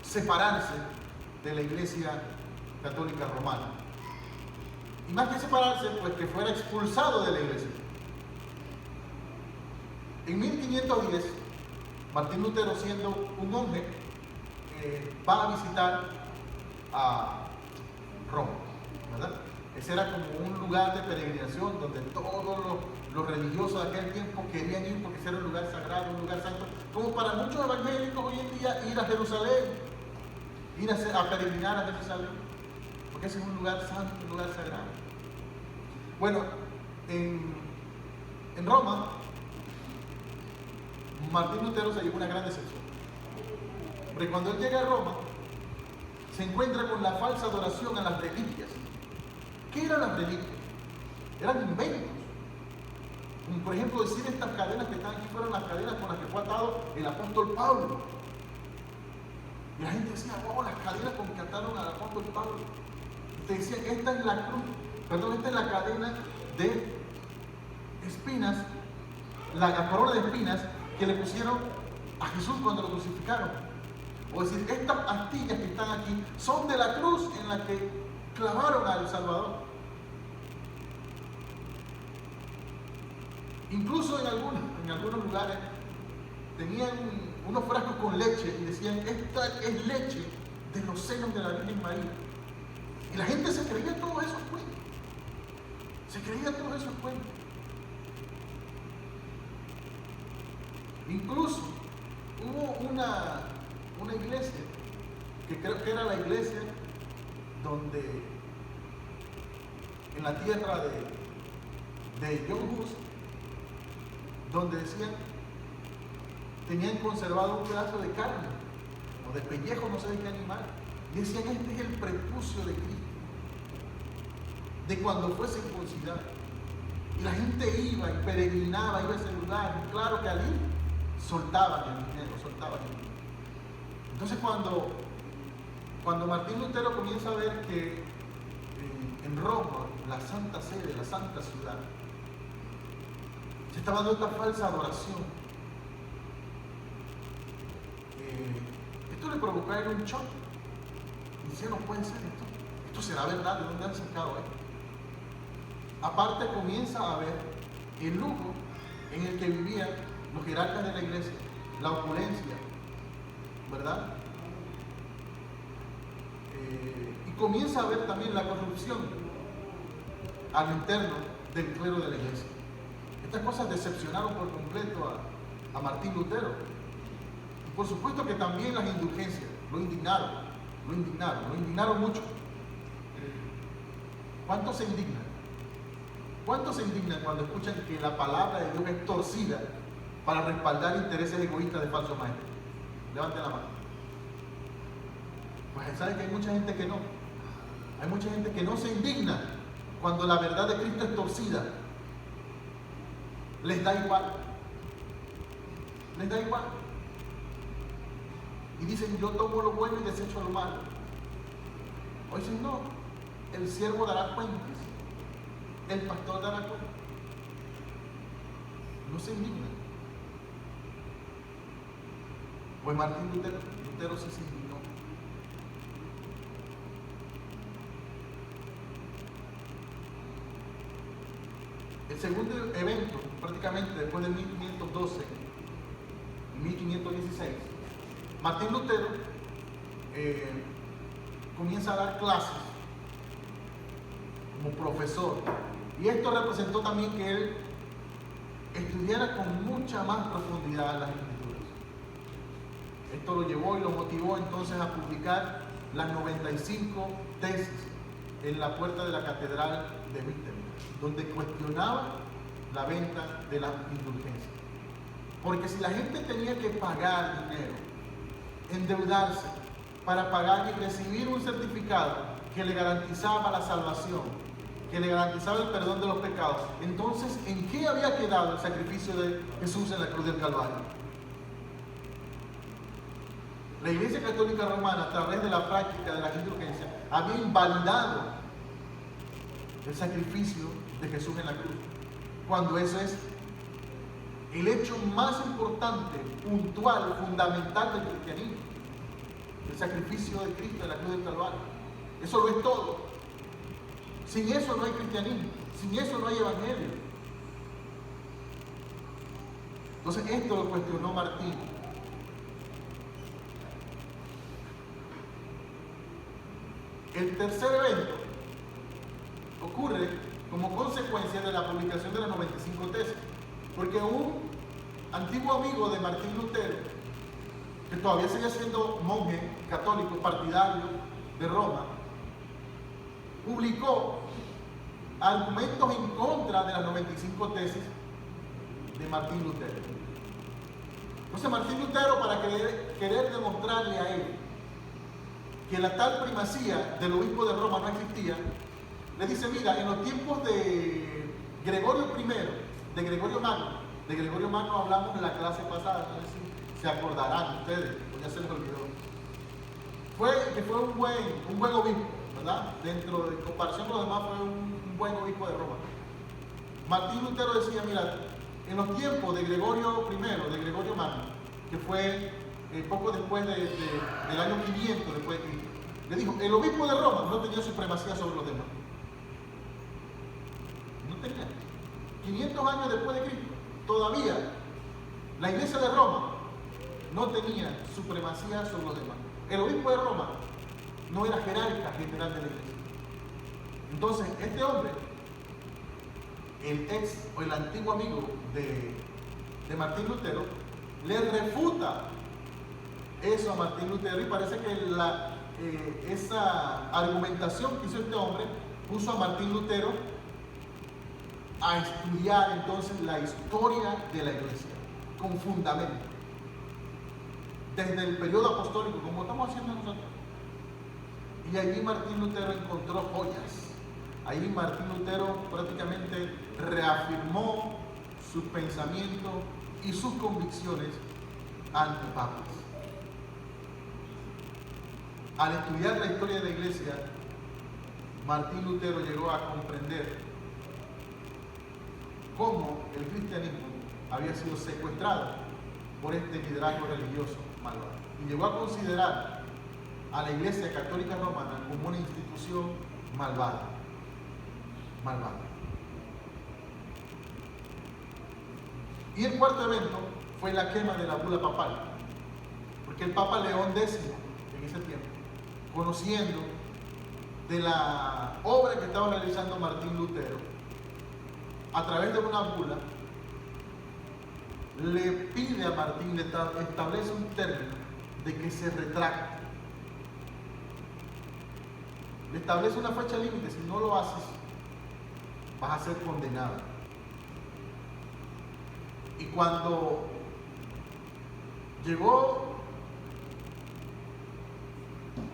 separarse de la Iglesia Católica Romana. Y más que separarse, pues que fuera expulsado de la iglesia. En 1510, Martín Lutero, siendo un monje, va a visitar a Roma, ¿verdad? Ese era como un lugar de peregrinación donde todos los religiosos de aquel tiempo querían ir porque ese era un lugar sagrado, un lugar santo, como para muchos evangélicos hoy en día ir a Jerusalén, ir a peregrinar a Jerusalén, porque ese es un lugar santo, un lugar sagrado. Bueno, en Roma, Martín Lutero se llevó una gran decepción. Porque cuando él llega a Roma, se encuentra con la falsa adoración a las reliquias. ¿Qué eran las reliquias? Eran inventos. Como por ejemplo, decir estas cadenas que están aquí fueron las cadenas con las que fue atado el apóstol Pablo. Y la gente decía, wow, las cadenas con que ataron al apóstol Pablo. Y te decían, esta es la cruz, esta es la cadena de espinas, la corona de espinas que le pusieron a Jesús cuando lo crucificaron. O decir, estas astillas que están aquí son de la cruz en la que clavaron al Salvador. Incluso en algunos lugares tenían unos frascos con leche y decían, esta es leche de los senos de la Virgen María. Y la gente se creía todos esos cuentos. Se creía todos esos cuentos. Incluso hubo una iglesia, que creo que era la iglesia donde, en la tierra de John Hus, donde decían, tenían conservado un pedazo de carne, o de pellejo, no sé de qué animal, y decían, este es el prepucio de Cristo, de cuando fue circuncidado. Y la gente iba y peregrinaba, iba a ese lugar, y claro que allí soltaban el dinero, soltaban el dinero. Entonces cuando Martín Lutero comienza a ver que en Roma, la santa sede, la santa ciudad, se estaba dando esta falsa adoración, esto le provocó a él un shock. Y decía, no puede ser esto será verdad, ¿de dónde han sacado esto? Aparte comienza a ver el lujo en el que vivían los jerarcas de la iglesia, la opulencia, ¿verdad? Y comienza a ver también la corrupción al interno del clero de la iglesia. Estas cosas decepcionaron por completo a Martín Lutero. Y por supuesto que también las indulgencias lo indignaron mucho. ¿Cuántos se indignan? ¿Cuántos se indignan cuando escuchan que la palabra de Dios es torcida para respaldar intereses egoístas de falsos maestros? Levanten la mano. Pues saben que hay mucha gente que no. Hay mucha gente que no se indigna cuando la verdad de Cristo es torcida. Les da igual. Les da igual. Y dicen, yo tomo lo bueno y desecho lo malo. O dicen, no, el siervo dará cuentas. El pastor dará cuenta. No se indignan. Pues Martín Lutero se indignó. El segundo evento, prácticamente después de 1512 y 1516, Martín Lutero comienza a dar clases como profesor. Y esto representó también que él estudiara con mucha más profundidad las Escrituras. Esto lo llevó y lo motivó entonces a publicar las 95 tesis en la puerta de la Catedral de Wittenberg, donde cuestionaba la venta de las indulgencias. Porque si la gente tenía que pagar dinero, endeudarse para pagar y recibir un certificado que le garantizaba la salvación, que le garantizaba el perdón de los pecados, entonces, ¿en qué había quedado el sacrificio de Jesús en la cruz del Calvario? La Iglesia Católica Romana, a través de la práctica de las indulgencias, había invalidado el sacrificio de Jesús en la cruz, cuando ese es el hecho más importante, puntual, fundamental del cristianismo, el sacrificio de Cristo en la cruz del Calvario. Eso lo es todo. Sin eso no hay cristianismo, sin eso no hay evangelio. Entonces esto lo cuestionó Martín. El tercer evento ocurre como consecuencia de la publicación de las 95 tesis, porque un antiguo amigo de Martín Lutero, que todavía seguía siendo monje católico partidario de Roma, publicó argumentos en contra de las 95 tesis de Martín Lutero. Entonces Martín Lutero, para querer demostrarle a él que la tal primacía del obispo de Roma no existía, le dice: mira, en los tiempos de Gregorio I, de Gregorio Magno hablamos en la clase pasada, no sé si se acordarán ustedes, pues ya se les olvidó. Fue un buen obispo, ¿verdad? Dentro de comparación con los demás, fue un buen obispo de Roma. Martín Lutero decía: mira, en los tiempos de Gregorio I, de Gregorio Magno, que fue poco después del año 500 después de Cristo, le dijo: el obispo de Roma no tenía supremacía sobre los demás. No tenía. 500 años después de Cristo, todavía la iglesia de Roma no tenía supremacía sobre los demás. El obispo de Roma no era jerarca general de la iglesia. Entonces, este hombre, el antiguo amigo de Martín Lutero, le refuta eso a Martín Lutero, y parece que esa argumentación que hizo este hombre puso a Martín Lutero a estudiar entonces la historia de la iglesia con fundamento, desde el periodo apostólico, como estamos haciendo nosotros. Y allí Martín Lutero encontró joyas. Ahí Martín Lutero prácticamente reafirmó sus pensamientos y sus convicciones antipapas. Al estudiar la historia de la iglesia, Martín Lutero llegó a comprender cómo el cristianismo había sido secuestrado por este liderazgo religioso malvado. Y llegó a considerar a la Iglesia Católica Romana como una institución malvada. Y el cuarto evento fue la quema de la bula papal, porque el Papa León X, en ese tiempo, conociendo de la obra que estaba realizando Martín Lutero, a través de una bula, le pide a Martín, le establece un término de que se retracte. Le establece una fecha límite: si no lo haces, vas a ser condenado. Y cuando llegó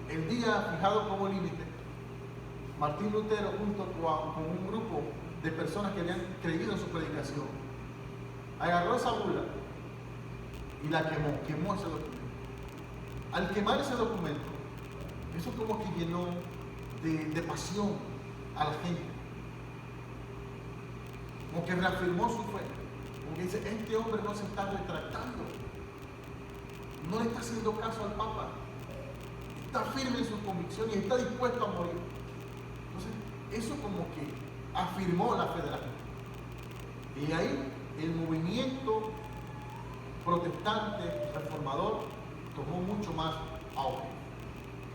el día fijado como límite, Martín Lutero, junto con un grupo de personas que habían creído en su predicación, agarró esa bula y la quemó ese documento. Al quemar ese documento, eso como que llenó de pasión a la gente, como que reafirmó su fe, como que dice: este hombre no se está retractando, no le está haciendo caso al Papa. Está firme en sus convicciones y está dispuesto a morir. Entonces, eso como que afirmó la fe de la gente. Y ahí el movimiento protestante, reformador, tomó mucho más auge.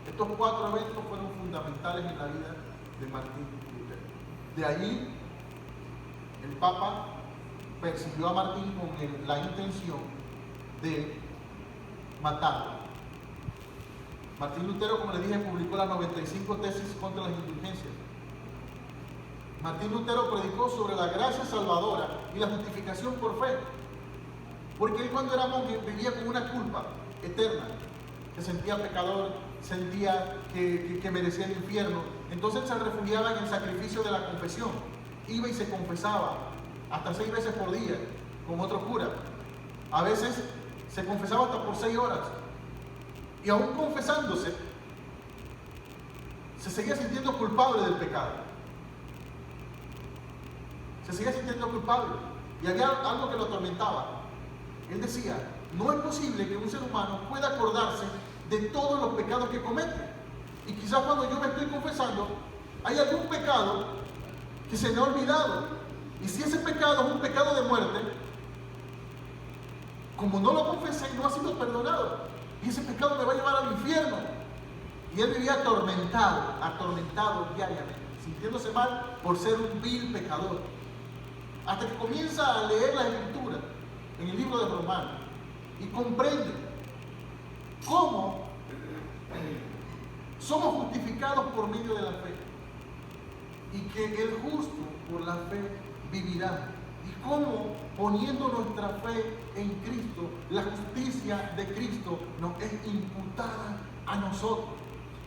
Estos 4 eventos fueron fundamentales en la vida de Martín Lutero. De allí, el Papa persiguió a Martín con la intención de matarlo. Martín Lutero, como les dije, publicó las 95 tesis contra las indulgencias. Martín Lutero predicó sobre la gracia salvadora y la justificación por fe. Porque él, cuando era monje, vivía con una culpa eterna. Se sentía pecador, sentía que merecía el infierno. Entonces se refugiaba en el sacrificio de la confesión. Iba y se confesaba hasta 6 veces por día con otro cura. A veces se confesaba hasta por 6 horas. Y aún confesándose, se seguía sintiendo culpable del pecado. Se seguía sintiendo culpable. Y había algo que lo atormentaba. Él decía, no es posible que un ser humano pueda acordarse de todos los pecados que comete. Y quizás cuando yo me estoy confesando, hay algún pecado que se me ha olvidado. Y si ese pecado es un pecado de muerte, como no lo confesé, no ha sido perdonado. Y ese pecado me va a llevar al infierno. Y él vivía atormentado diariamente, sintiéndose mal por ser un vil pecador. Hasta que comienza a leer la Escritura en el libro de Romanos y comprende cómo somos justificados por medio de la fe y que el justo por la fe vivirá, y cómo, poniendo nuestra fe en Cristo, la justicia de Cristo nos es imputada a nosotros,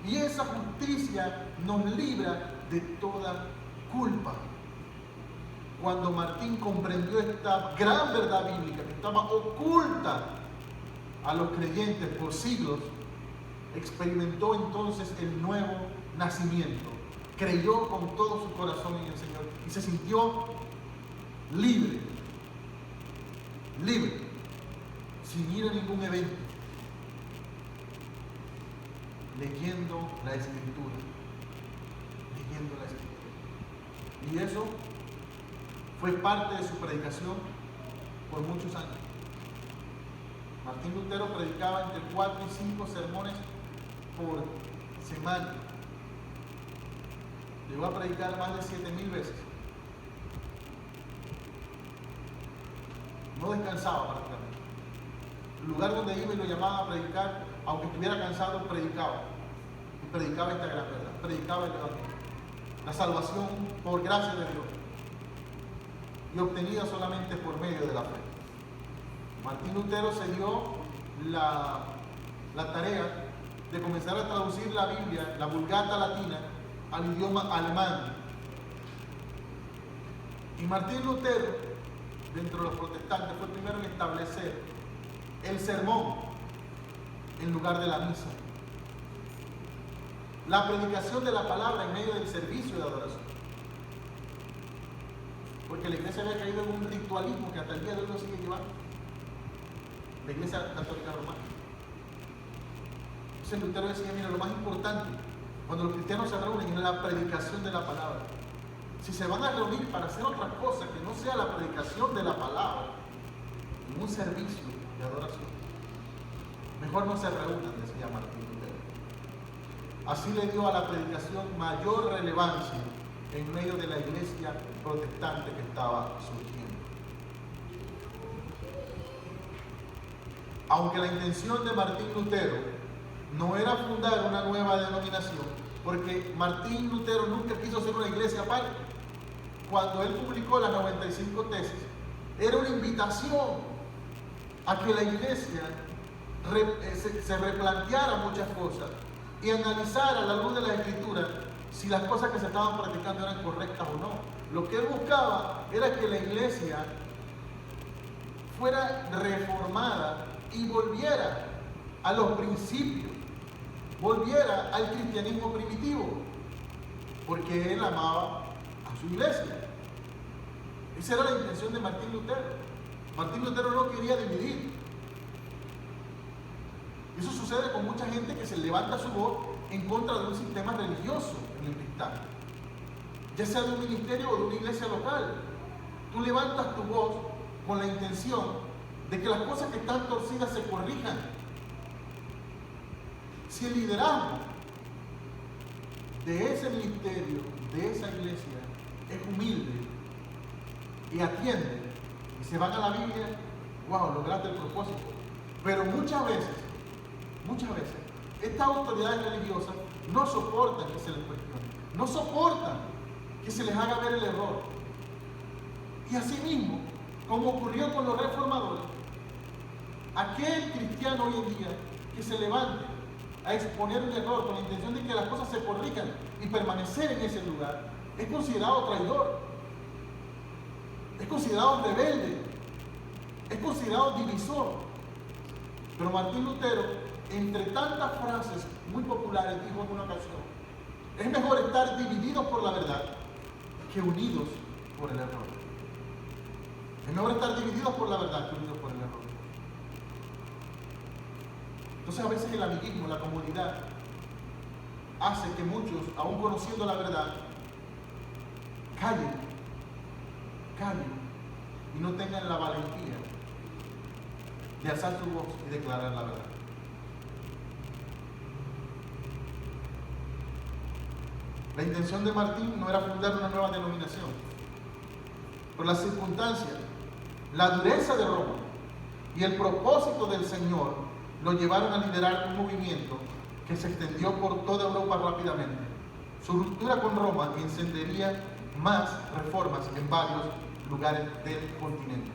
y esa justicia nos libra de toda culpa. Cuando Martín comprendió esta gran verdad bíblica que estaba oculta a los creyentes por siglos, experimentó entonces el nuevo nacimiento. Creyó con todo su corazón en el Señor y se sintió libre, sin ir a ningún evento, leyendo la Escritura. Y eso fue parte de su predicación por muchos años. Martín Lutero predicaba entre 4 y 5 sermones por semana. Llegó a predicar más de 7,000 veces. No descansaba prácticamente. El lugar donde iba y lo llamaban a predicar, aunque estuviera cansado, predicaba. Y predicaba esta gran verdad. Predicaba el Evangelio. La salvación por gracia de Dios. Y obtenida solamente por medio de la fe. Martín Lutero se dio la tarea de comenzar a traducir la Biblia, la Vulgata latina, al idioma alemán. Y Martín Lutero, dentro de los protestantes, fue el primero en establecer el sermón en lugar de la misa. La predicación de la palabra en medio del servicio de adoración. Porque la iglesia había caído en un ritualismo que hasta el día de hoy lo sigue llevando. La iglesia católica romana. Entonces Lutero decía, mira, lo más importante, cuando los cristianos se reúnen, es la predicación de la palabra. Si se van a reunir para hacer otra cosa que no sea la predicación de la palabra, en un servicio de adoración, mejor no se reúnan, decía Martín Lutero. Así le dio a la predicación mayor relevancia en medio de la iglesia protestante que estaba surgiendo. Aunque la intención de Martín Lutero no era fundar una nueva denominación, porque Martín Lutero nunca quiso hacer una iglesia aparte. Cuando él publicó las 95 tesis, era una invitación a que la iglesia se replanteara muchas cosas y analizara a la luz de la Escritura si las cosas que se estaban practicando eran correctas o no. Lo que él buscaba era que la iglesia fuera reformada y volviera a los principios, volviera al cristianismo primitivo, porque él amaba a su iglesia. Esa era la intención de Martín Lutero. Martín Lutero no quería dividir. Y eso sucede con mucha gente que se levanta su voz en contra de un sistema religioso en el que está, ya sea de un ministerio o de una iglesia local. Tú levantas tu voz con la intención de que las cosas que están torcidas se corrijan. Si el liderazgo de ese ministerio, de esa iglesia, es humilde y atiende y se van a la Biblia, wow, lograste el propósito. Pero muchas veces, estas autoridades religiosas no soportan que se les cuestione, no soportan que se les haga ver el error. Y asimismo, como ocurrió con los reformadores, aquel cristiano hoy en día que se levante a exponer un error con la intención de que las cosas se corrijan y permanecer en ese lugar, es considerado traidor, es considerado rebelde, es considerado divisor. Pero Martín Lutero, entre tantas frases muy populares, dijo en una ocasión: es mejor estar divididos por la verdad que unidos por el error. Es mejor estar divididos por la verdad que unidos por el error. Entonces a veces el amiguismo, la comodidad, hace que muchos, aún conociendo la verdad, callen y no tengan la valentía de alzar su voz y declarar la verdad. La intención de Martín no era fundar una nueva denominación. Por las circunstancias, la dureza de Roma y el propósito del Señor lo llevaron a liderar un movimiento que se extendió por toda Europa rápidamente. Su ruptura con Roma encendería más reformas en varios lugares del continente.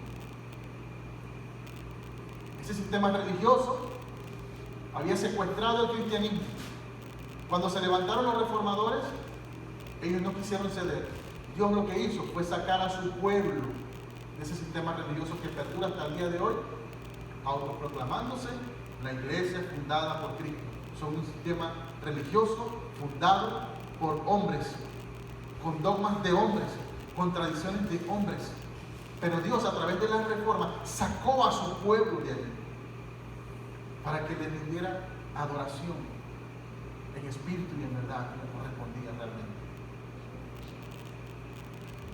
Ese sistema religioso había secuestrado el cristianismo. Cuando se levantaron los reformadores, ellos no quisieron ceder. Dios lo que hizo fue sacar a su pueblo de ese sistema religioso que perdura hasta el día de hoy, autoproclamándose la iglesia fundada por Cristo. Son un sistema religioso fundado por hombres, con dogmas de hombres, con tradiciones de hombres. Pero Dios, a través de la reforma, sacó a su pueblo de allí para que le rindiera adoración en espíritu y en verdad, como correspondía realmente.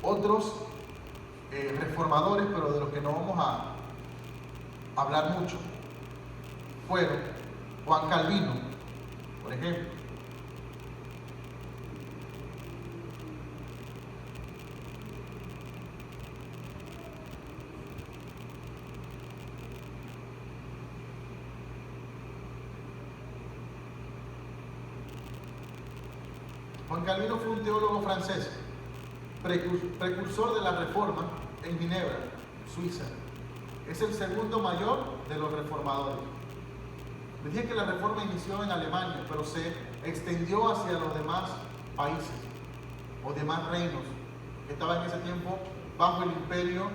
Otros reformadores, pero de los que no vamos a hablar mucho, fueron Juan Calvino, por ejemplo. Juan Calvino fue un teólogo francés, precursor de la Reforma en Ginebra, Suiza. Es el segundo mayor de los reformadores. Les dije que la Reforma inició en Alemania, pero se extendió hacia los demás países o demás reinos que estaban en ese tiempo bajo el imperio,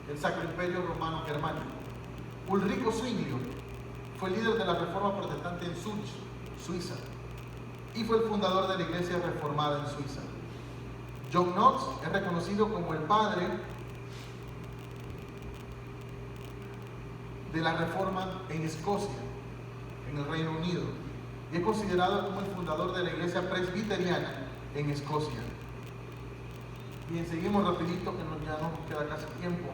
el Sacro Imperio Romano Germánico. Ulrico Zwinglio fue líder de la Reforma Protestante en Zurich, Suiza, y fue el fundador de la Iglesia Reformada en Suiza. John Knox es reconocido como el padre de la Reforma en Escocia, en el Reino Unido, y es considerado como el fundador de la Iglesia Presbiteriana en Escocia. Bien, seguimos rapidito, que ya no nos queda casi tiempo.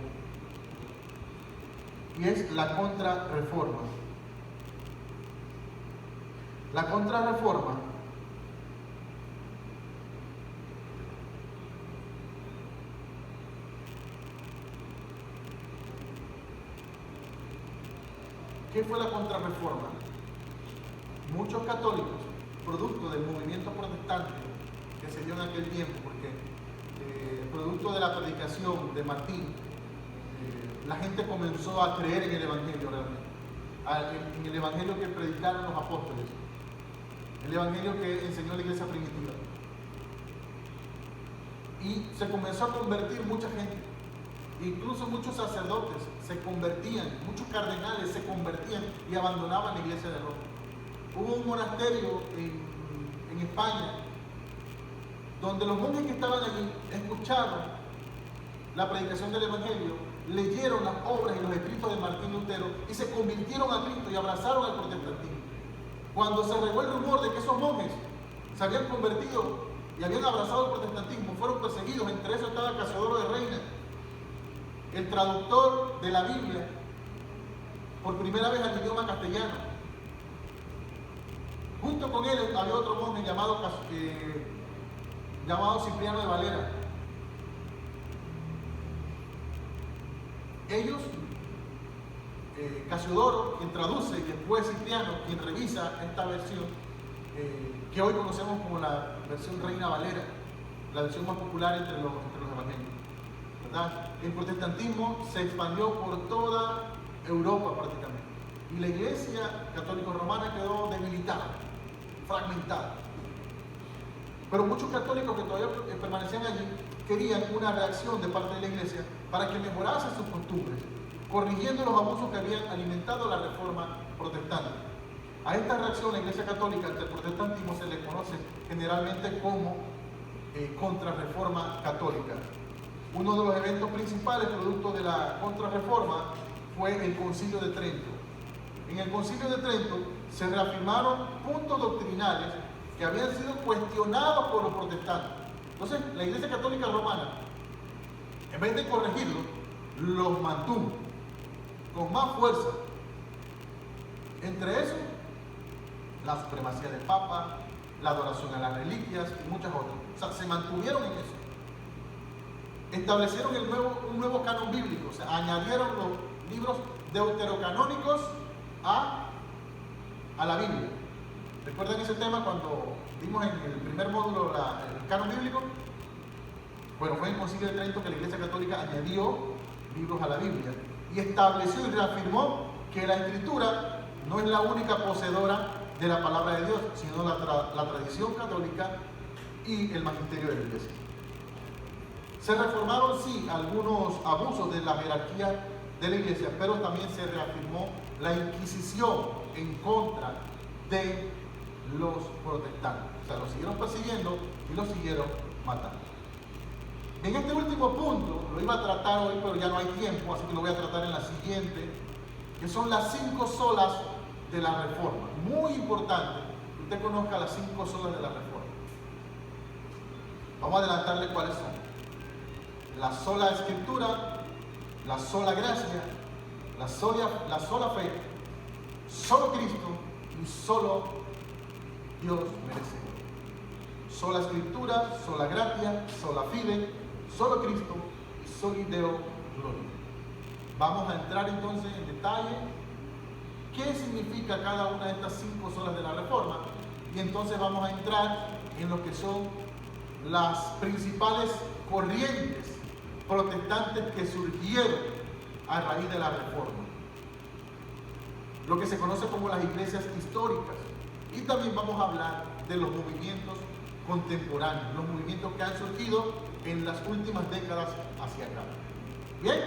Y es la Contrarreforma. La Contrarreforma ¿qué fue la Contrarreforma? Muchos católicos, producto del movimiento protestante que se dio en aquel tiempo, porque producto de la predicación de Martín, la gente comenzó a creer en el Evangelio realmente, en el Evangelio que predicaron los apóstoles, el Evangelio que enseñó la iglesia primitiva. Y se comenzó a convertir mucha gente. Incluso muchos sacerdotes se convertían, muchos cardenales se convertían y abandonaban la iglesia de Roma. Hubo un monasterio en España donde los monjes que estaban allí escucharon la predicación del Evangelio leyeron las obras y los escritos de Martín Lutero y se convirtieron a Cristo y abrazaron al protestantismo. Cuando se regó el rumor de que esos monjes se habían convertido y habían abrazado el protestantismo, fueron perseguidos. Entre esos estaba Casiodoro de Reina, el traductor de la Biblia por primera vez al idioma castellano. Junto con él había otro monje llamado Cipriano de Valera. Ellos, Casiodoro, quien traduce, y después Cipriano, quien revisa esta versión, que hoy conocemos como la versión Reina Valera, la versión más popular entre los evangélicos, ¿verdad? El protestantismo se expandió por toda Europa prácticamente, y la Iglesia católica romana quedó debilitada, fragmentada. Pero muchos católicos que todavía permanecían allí querían una reacción de parte de la Iglesia para que mejorase sus costumbres, corrigiendo los abusos que habían alimentado la reforma protestante. A esta reacción la Iglesia Católica ante el protestantismo se le conoce generalmente como contrarreforma católica. Uno de los eventos principales producto de la contrarreforma fue el Concilio de Trento. En el Concilio de Trento se reafirmaron puntos doctrinales que habían sido cuestionados por los protestantes. Entonces, la Iglesia Católica Romana, en vez de corregirlos, los mantuvo con más fuerza. Entre eso, la supremacía del Papa, la adoración a las reliquias y muchas otras. O sea, se mantuvieron en eso. Establecieron un nuevo canon bíblico, o sea, añadieron los libros deuterocanónicos a la Biblia. ¿Recuerdan ese tema cuando vimos en el primer módulo el canon bíblico? Bueno, fue en el Concilio de Trento que la Iglesia Católica añadió libros a la Biblia y estableció y reafirmó que la Escritura no es la única poseedora de la palabra de Dios, sino la tradición católica y el magisterio de la Iglesia. Se reformaron, sí, algunos abusos de la jerarquía de la Iglesia, pero también se reafirmó la Inquisición en contra de los protestantes. O sea, los siguieron persiguiendo y los siguieron matando. En este último punto, lo iba a tratar hoy, pero ya no hay tiempo, así que lo voy a tratar en la siguiente, que son las 5 solas de la Reforma. Muy importante que usted conozca las 5 solas de la Reforma. Vamos a adelantarle cuáles son. La sola Escritura, la sola gracia, la sola fe, solo Cristo y solo Dios merecedor. Sola Escritura, sola gratia, sola fide, solo Cristo y soli Deo gloria. Vamos a entrar entonces en detalle qué significa cada una de estas 5 solas de la Reforma y entonces vamos a entrar en lo que son las principales corrientes protestantes que surgieron a raíz de la Reforma, lo que se conoce como las iglesias históricas, y también vamos a hablar de los movimientos contemporáneos, los movimientos que han surgido en las últimas décadas hacia acá. Bien,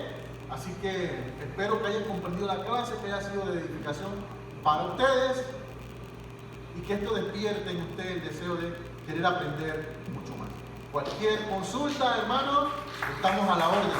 así que espero que hayan comprendido la clase, que haya sido de edificación para ustedes y que esto despierte en ustedes el deseo de querer aprender mucho más. Cualquier consulta, hermanos, estamos a la orden.